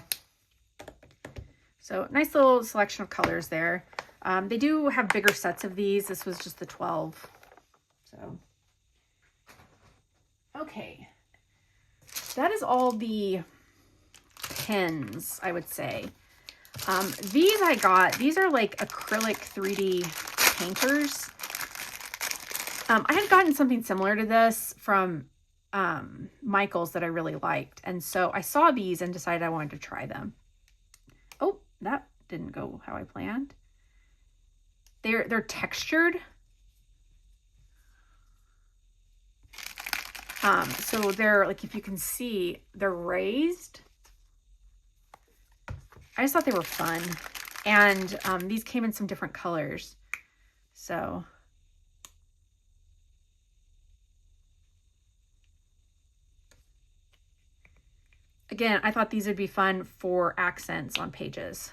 So nice little selection of colors there. They do have bigger sets of these. This was just the 12. So, okay. That is all the pens, I would say. These I got, these are like acrylic 3D painters. I had gotten something similar to this from Michael's that I really liked. And so I saw these and decided I wanted to try them. Oh, that didn't go how I planned. They're textured. So they're like, if you can see, they're raised. I just thought they were fun. And these came in some different colors. So again, I thought these would be fun for accents on pages.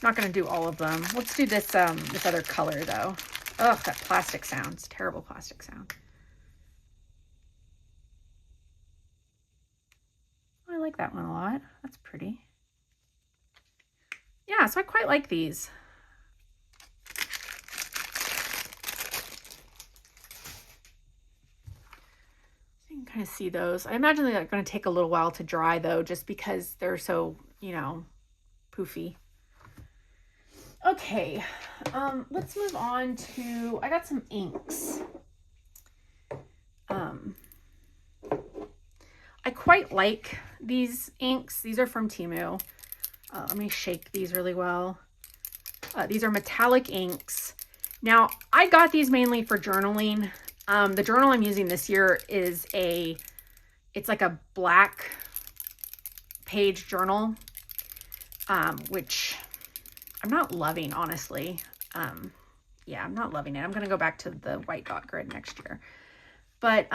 Not going to do all of them. Let's do this this other color though. Ugh, that plastic sounds. Terrible plastic sound. I like that one a lot. That's pretty. Yeah, so I quite like these. You can kind of see those. I imagine they're going to take a little while to dry though, just because they're so, you know, poofy. Okay, let's move on to, I got some inks. I quite like these inks. These are from Temu. Let me shake these really well. These are metallic inks. Now, I got these mainly for journaling. The journal I'm using this year is it's like a black page journal, which I'm not loving, honestly. Yeah, I'm not loving it. I'm going to go back to the white dot grid next year. But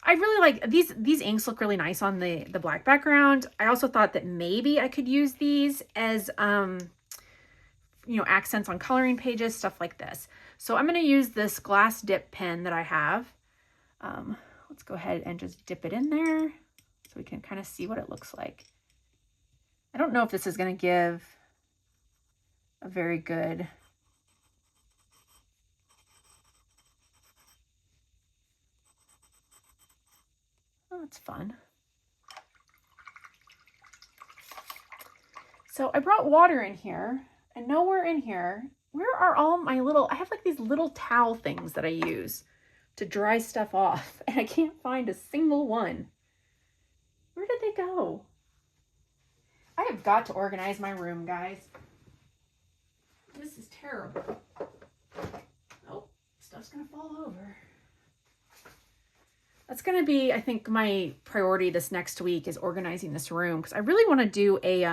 I really like these inks look really nice on the black background. I also thought that maybe I could use these as you know, accents on coloring pages, stuff like this. So I'm going to use this glass dip pen that I have. Let's go ahead and just dip it in there so we can kind of see what it looks like. I don't know if this is going to give a very good it's fun. So I brought water in here, and nowhere in here, where are all my little, I have like these little towel things that I use to dry stuff off, and I can't find a single one. Where did they go? I have got to organize my room, guys. This is terrible. Oh, stuff's gonna fall over. That's going to be, I think, my priority this next week is organizing this room, because I really want to do a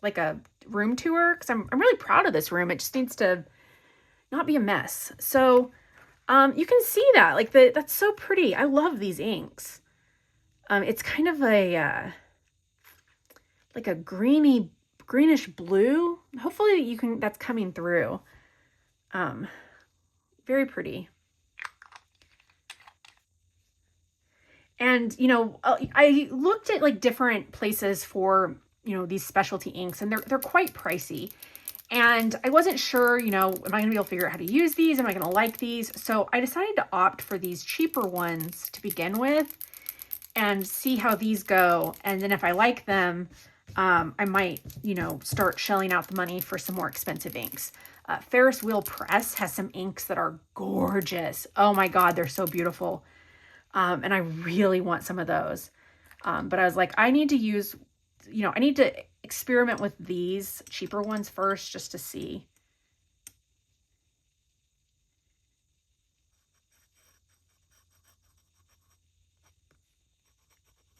like a room tour, because I'm really proud of this room. It just needs to not be a mess. So you can see that, like that's so pretty. I love these inks. It's kind of a like a greenish blue. Hopefully you can, that's coming through. Very pretty. And, you know, I looked at like different places for, you know, these specialty inks, and they're quite pricey. And I wasn't sure, you know, am I going to be able to figure out how to use these? Am I going to like these? So I decided to opt for these cheaper ones to begin with and see how these go. And then if I like them, I might, you know, start shelling out the money for some more expensive inks. Ferris Wheel Press has some inks that are gorgeous. Oh my God, they're so beautiful. And I really want some of those. But I was like, I need to use, you know, I need to experiment with these cheaper ones first just to see.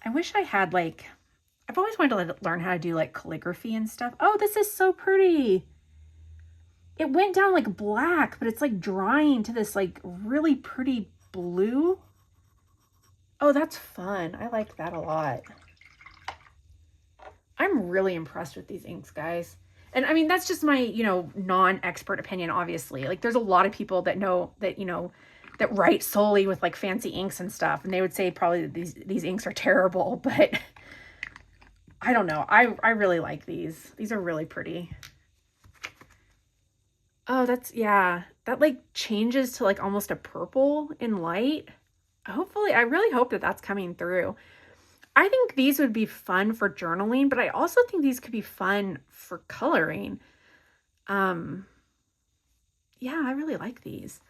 I wish I had like, I've always wanted to learn how to do like calligraphy and stuff. Oh, this is so pretty. It went down like black, but it's like drying to this like really pretty blue. Oh, that's fun. I like that a lot. I'm really impressed with these inks, guys. And I mean, that's just my, you know, non-expert opinion, obviously. Like there's a lot of people that know that, you know, that write solely with like fancy inks and stuff. And they would say probably that these inks are terrible, but I don't know. I really like these. These are really pretty. Oh, that's, yeah. That like changes to like almost a purple in light. Hopefully, I really hope that that's coming through. I think these would be fun for journaling, but I also think these could be fun for coloring. Yeah, I really like these.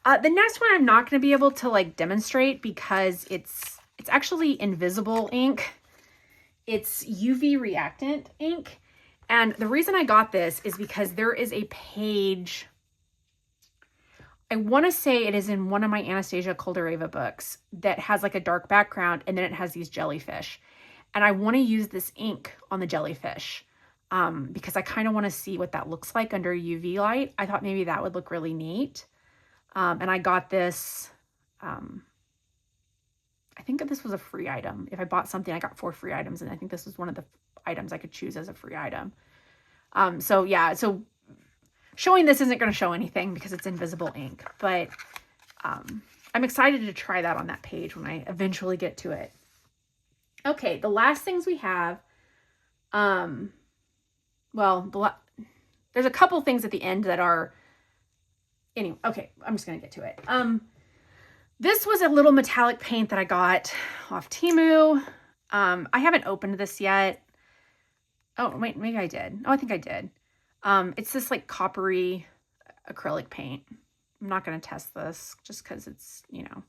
The next one I'm not going to be able to like demonstrate because it's actually invisible ink. It's UV reactant ink. And the reason I got this is because there is a page, I want to say it is in one of my Anastasia Koldareva books, that has like a dark background and then it has these jellyfish. And I want to use this ink on the jellyfish because I kind of want to see what that looks like under UV light. I thought maybe that would look really neat. And I got this, I think that this was a free item. If I bought something, I got 4 free items, and I think this was one of the items I could choose as a free item. So yeah, so showing this isn't going to show anything because it's invisible ink, but I'm excited to try that on that page when I eventually get to it. Okay, the last things we have, well, there's a couple things at the end that are, anyway, okay, I'm just going to get to it. This was a little metallic paint that I got off Temu. I haven't opened this yet. Oh, wait, maybe I did. Oh, I think I did. It's this like coppery acrylic paint. I'm not going to test this just because it's, you know,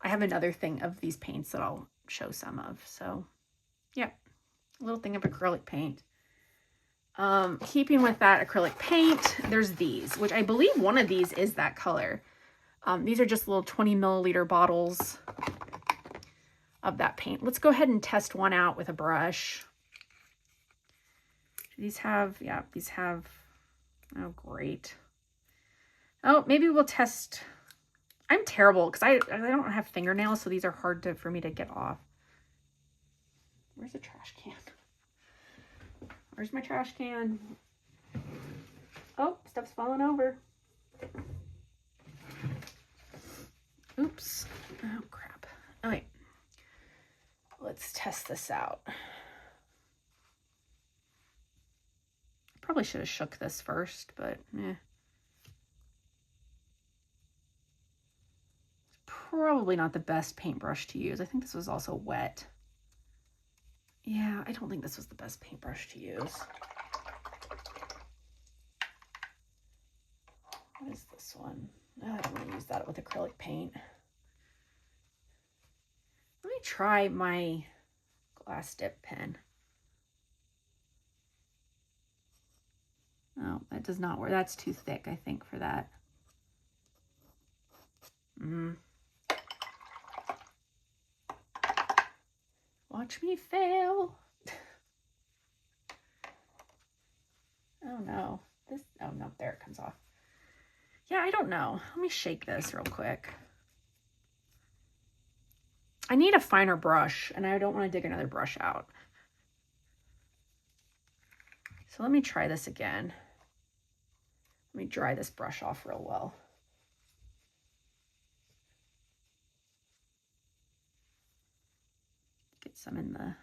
I have another thing of these paints that I'll show some of. So yeah, a little thing of acrylic paint. Keeping with that acrylic paint, there's these, which I believe one of these is that color. These are just little 20 milliliter bottles of that paint. Let's go ahead and test one out with a brush. These have, yeah, these have, oh, great. Oh, maybe we'll test, I'm terrible because I don't have fingernails, so these are hard for me to get off. Where's the trash can? Where's my trash can? Oh, stuff's falling over. Oops. Oh, crap. All right. Let's test this out. Probably should have shook this first, but eh. Probably not the best paintbrush to use. I think this was also wet. Yeah, I don't think this was the best paintbrush to use. What is this one? Oh, I don't want to use that with acrylic paint. Let me try my glass dip pen. Oh, that does not work. That's too thick, I think, for that. Watch me fail. Oh no. This, oh no, there it comes off. Yeah, I don't know. Let me shake this real quick. I need a finer brush and I don't want to dig another brush out. So let me try this again. Let me dry this brush off real well. Get some in the...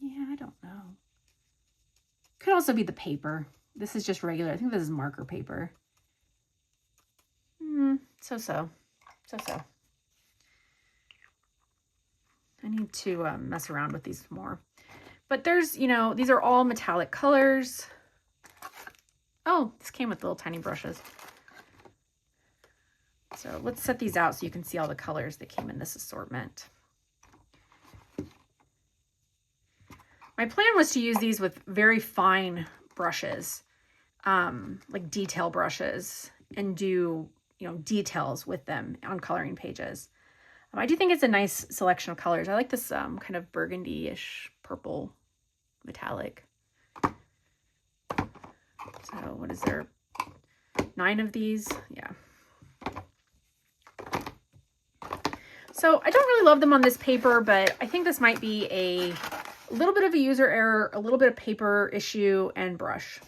yeah, I don't know. Could also be the paper. This is just regular. I think this is marker paper. So-so. So-so. I need to mess around with these more. But there's, you know, these are all metallic colors. Oh, this came with little tiny brushes. So let's set these out so you can see all the colors that came in this assortment. My plan was to use these with very fine brushes, like detail brushes, and do, you know, details with them on coloring pages. I do think it's a nice selection of colors. I like this kind of burgundy-ish purple metallic. So what is there? 9 of these? Yeah. So I don't really love them on this paper, but I think this might be a little bit of a user error, a little bit of paper issue, and brush.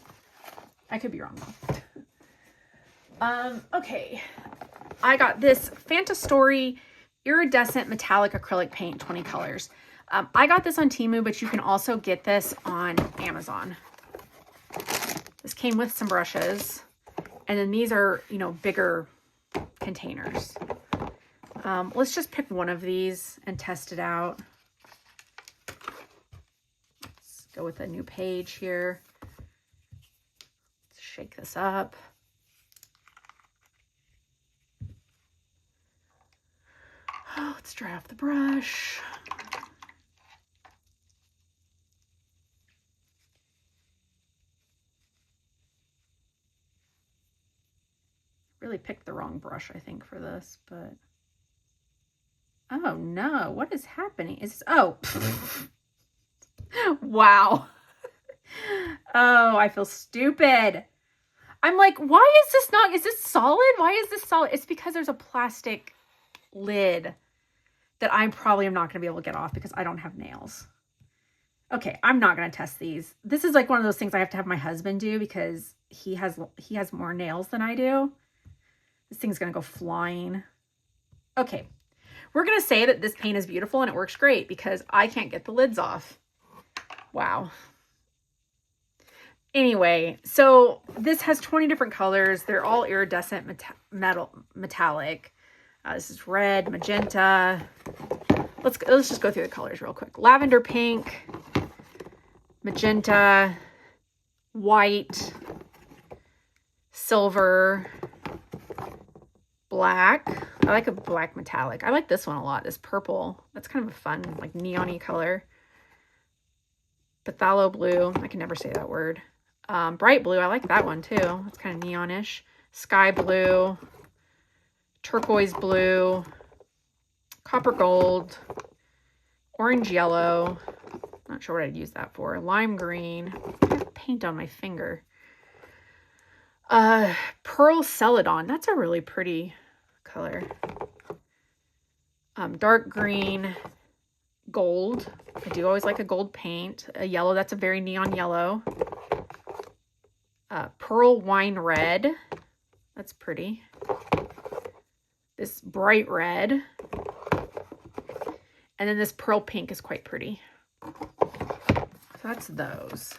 I could be wrong though. Okay. I got this Fanta Story Iridescent Metallic Acrylic Paint, 20 colors. I got this on Temu, but you can also get this on Amazon. This came with some brushes And then these are, you know, bigger containers. Let's just pick one of these and test it out. Let's go with a new page here. Let's shake this up. Oh, let's dry off the brush. Really picked the wrong brush, I think, for this, but oh no, what is happening? Is this, oh, wow. Oh, I feel stupid. I'm like, why is this not, is this solid? Why is this solid? It's because there's a plastic lid that I probably am not going to be able to get off because I don't have nails. Okay, I'm not going to test these. This is like one of those things I have to have my husband do because he has more nails than I do. This thing's going to go flying. Okay, we're going to say that this paint is beautiful and it works great because I can't get the lids off. Wow. Anyway, so this has 20 different colors. They're all iridescent metallic. This is red, magenta. Let's just go through the colors real quick. Lavender pink, magenta, white, silver, black. I like a black metallic. I like this one a lot. This purple. That's kind of a fun, like neon-y color. Phthalo blue. I can never say that word. Bright blue. I like that one too. It's kind of neonish. Sky blue. Turquoise blue. Copper gold. Orange yellow. Not sure what I'd use that for. Lime green. I have paint on my finger. Pearl celadon. That's a really pretty color. Dark green. Gold. I do always like a gold paint. A yellow. That's a very neon yellow. Pearl wine red. That's pretty. This bright red. And then this pearl pink is quite pretty. So that's those.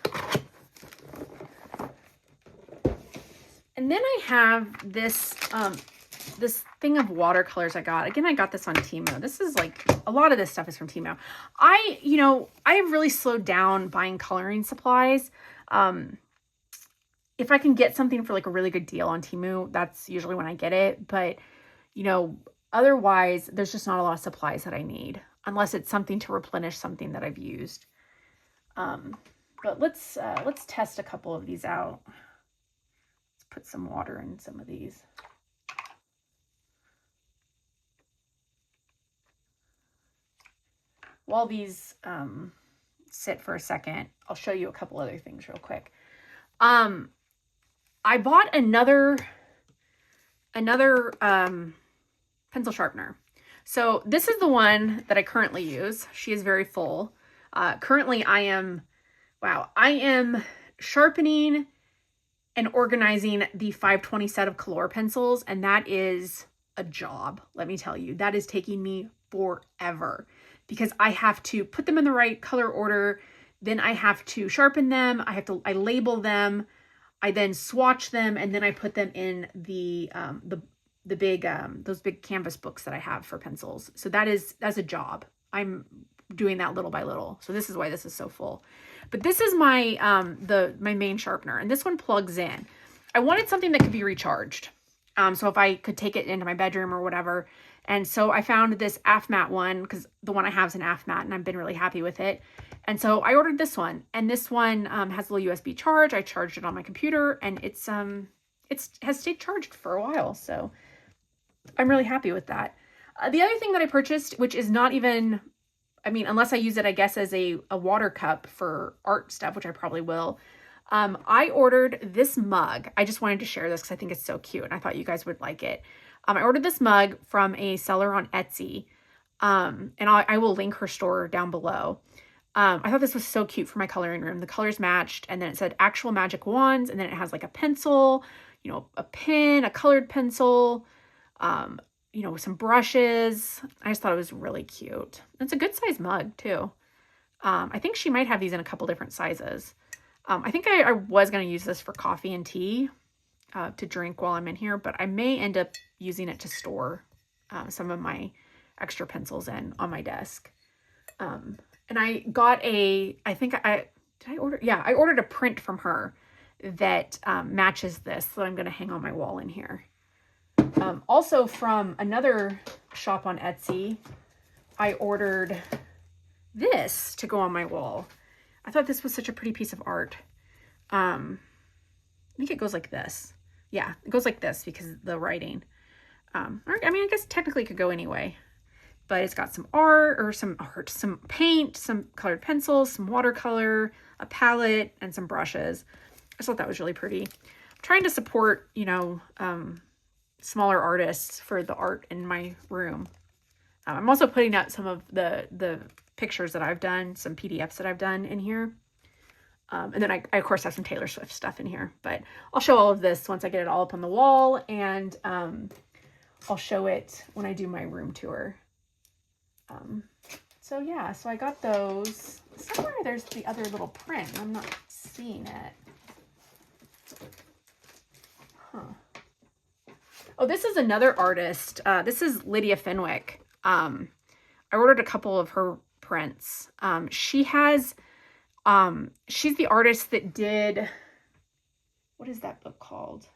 And then I have this this thing of watercolors I got. Again, I got this on Temu. This is like, a lot of this stuff is from Temu. I have really slowed down buying coloring supplies. If I can get something for like a really good deal on Temu, that's usually when I get it. But, otherwise, there's just not a lot of supplies that I need, unless it's something to replenish something that I've used. But let's test a couple of these out. Let's put some water in some of these. While these sit for a second, I'll show you a couple other things real quick. I bought another pencil sharpener. So this is the one that I currently use. She is very full. Currently I am sharpening and organizing the 520 set of color pencils, and that is a job. Let me tell you, that is taking me forever because I have to put them in the right color order. Then I have to sharpen them. I label them. I then swatch them, and then I put them in the big those big canvas books that I have for pencils. So that's a job. I'm doing that little by little. So this is why this is so full. But this is my my main sharpener, and this one plugs in. I wanted something that could be recharged. So if I could take it into my bedroom or whatever. And so I found this AFMAT one, because the one I have is an AFMAT, and I've been really happy with it. And so I ordered this one, and this one has a little USB charge. I charged it on my computer, and it has stayed charged for a while. So I'm really happy with that. The other thing that I purchased, which is not even, unless I use it, I guess, as a water cup for art stuff, which I probably will. I ordered this mug. I just wanted to share this because I think it's so cute, and I thought you guys would like it. I ordered this mug from a seller on Etsy, and I will link her store down below. I thought this was so cute for my coloring room. The colors matched, and then it said actual magic wands, and then it has like a pencil, a pen, a colored pencil, some brushes. I just thought it was really cute. It's a good size mug too. I think she might have these in a couple different sizes. I think I was going to use this for coffee and tea. to drink while I'm in here, but I may end up using it to store some of my extra pencils in on my desk. And I got I ordered a print from her that matches this that I'm going to hang on my wall in here. Also from another shop on Etsy, I ordered this to go on my wall. I thought this was such a pretty piece of art. I think it goes like this. Yeah, it goes like this because of the writing. I mean, I guess technically it could go anyway. But it's got some some paint, some colored pencils, some watercolor, a palette, and some brushes. I just thought that was really pretty. I'm trying to support, smaller artists for the art in my room. I'm also putting out some of the pictures that I've done, some PDFs that I've done in here. And then I of course have some Taylor Swift stuff in here, but I'll show all of this once I get it all up on the wall, and I'll show it when I do my room tour. So yeah, so I got those. Somewhere there's the other little print. I'm not seeing it. Huh. Oh, this is another artist. This is Lydia Fenwick. I ordered a couple of her prints. She's the artist that did, what is that book called?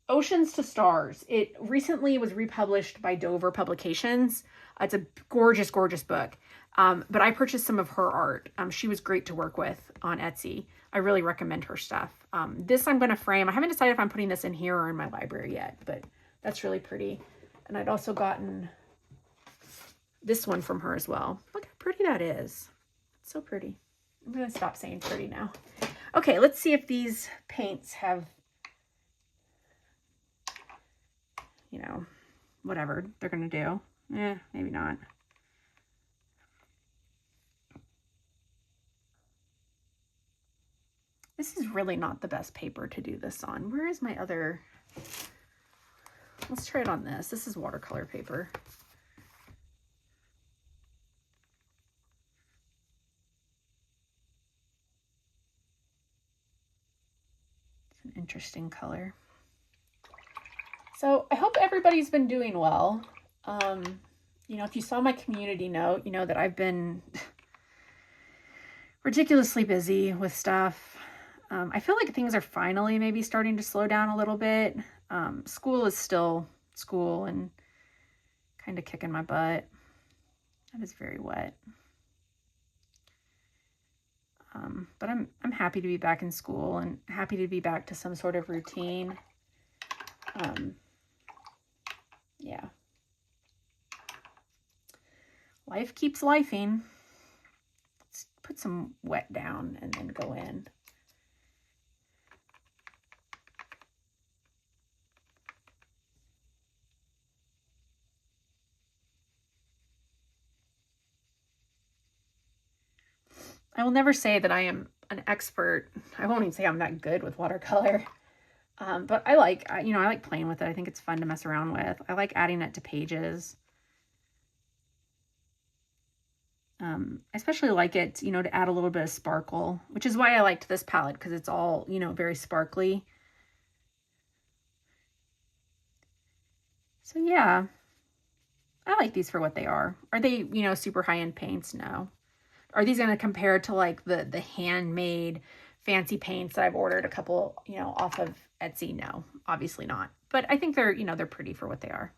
Oceans to Stars. It recently was republished by Dover Publications. It's a gorgeous, gorgeous book. But I purchased some of her art. She was great to work with on Etsy. I really recommend her stuff. This I'm going to frame. I haven't decided if I'm putting this in here or in my library yet, but that's really pretty. And I'd also gotten this one from her as well. Look how pretty that is. It's so pretty. I'm going to stop saying pretty now. Okay, let's see if these paints have, whatever they're going to do. Maybe not. This is really not the best paper to do this on. Where is my other? Let's try it on this. This is watercolor paper. It's an interesting color. So I hope everybody's been doing well. If you saw my community note, you know that I've been ridiculously busy with stuff. I feel like things are finally maybe starting to slow down a little bit. School is still school and kind of kicking my butt. That is very wet. But I'm happy to be back in school and happy to be back to some sort of routine. Yeah. Life keeps lifing. Let's put some wet down and then go in. I will never say that I am an expert. I won't even say I'm that good with watercolor. But I like playing with it. I think it's fun to mess around with. I like adding it to pages. I especially like it, to add a little bit of sparkle, which is why I liked this palette, because it's all, very sparkly. So yeah, I like these for what they are. Are they, super high-end paints? No. Are these going to compare to like the handmade fancy paints that I've ordered a couple, off of Etsy? No, obviously not. But I think they're, they're pretty for what they are.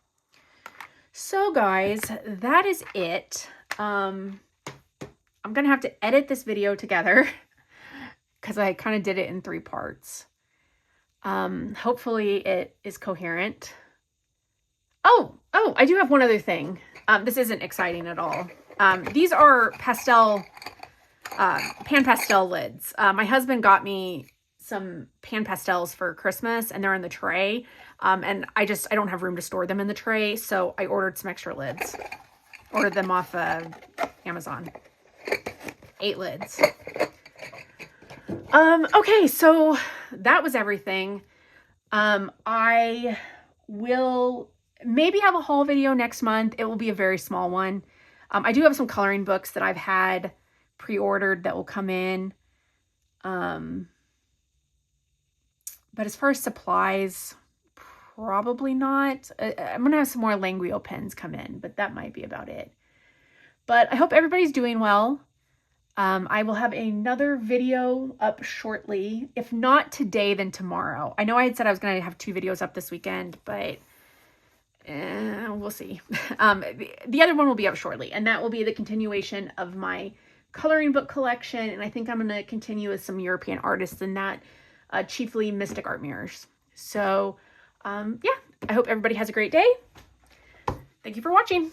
So guys, that is it. I'm going to have to edit this video together because I kind of did it in 3 parts. Hopefully it is coherent. Oh, I do have one other thing. This isn't exciting at all. These are pan pastel lids. My husband got me some pan pastels for Christmas and they're in the tray. And I don't have room to store them in the tray. So I ordered some extra lids. Ordered them off Amazon. 8 lids. Okay, so that was everything. I will maybe have a haul video next month. It will be a very small one. I do have some coloring books that I've had pre-ordered that will come in. But as far as supplies, probably not. I'm going to have some more Languio pens come in, but that might be about it. But I hope everybody's doing well. I will have another video up shortly. If not today, then tomorrow. I know I had said I was going to have 2 videos up this weekend, but we'll see. The other one will be up shortly, and that will be the continuation of my coloring book collection. And I think I'm going to continue with some European artists in that, chiefly Mystic Art Mirrors. So, yeah, I hope everybody has a great day. Thank you for watching.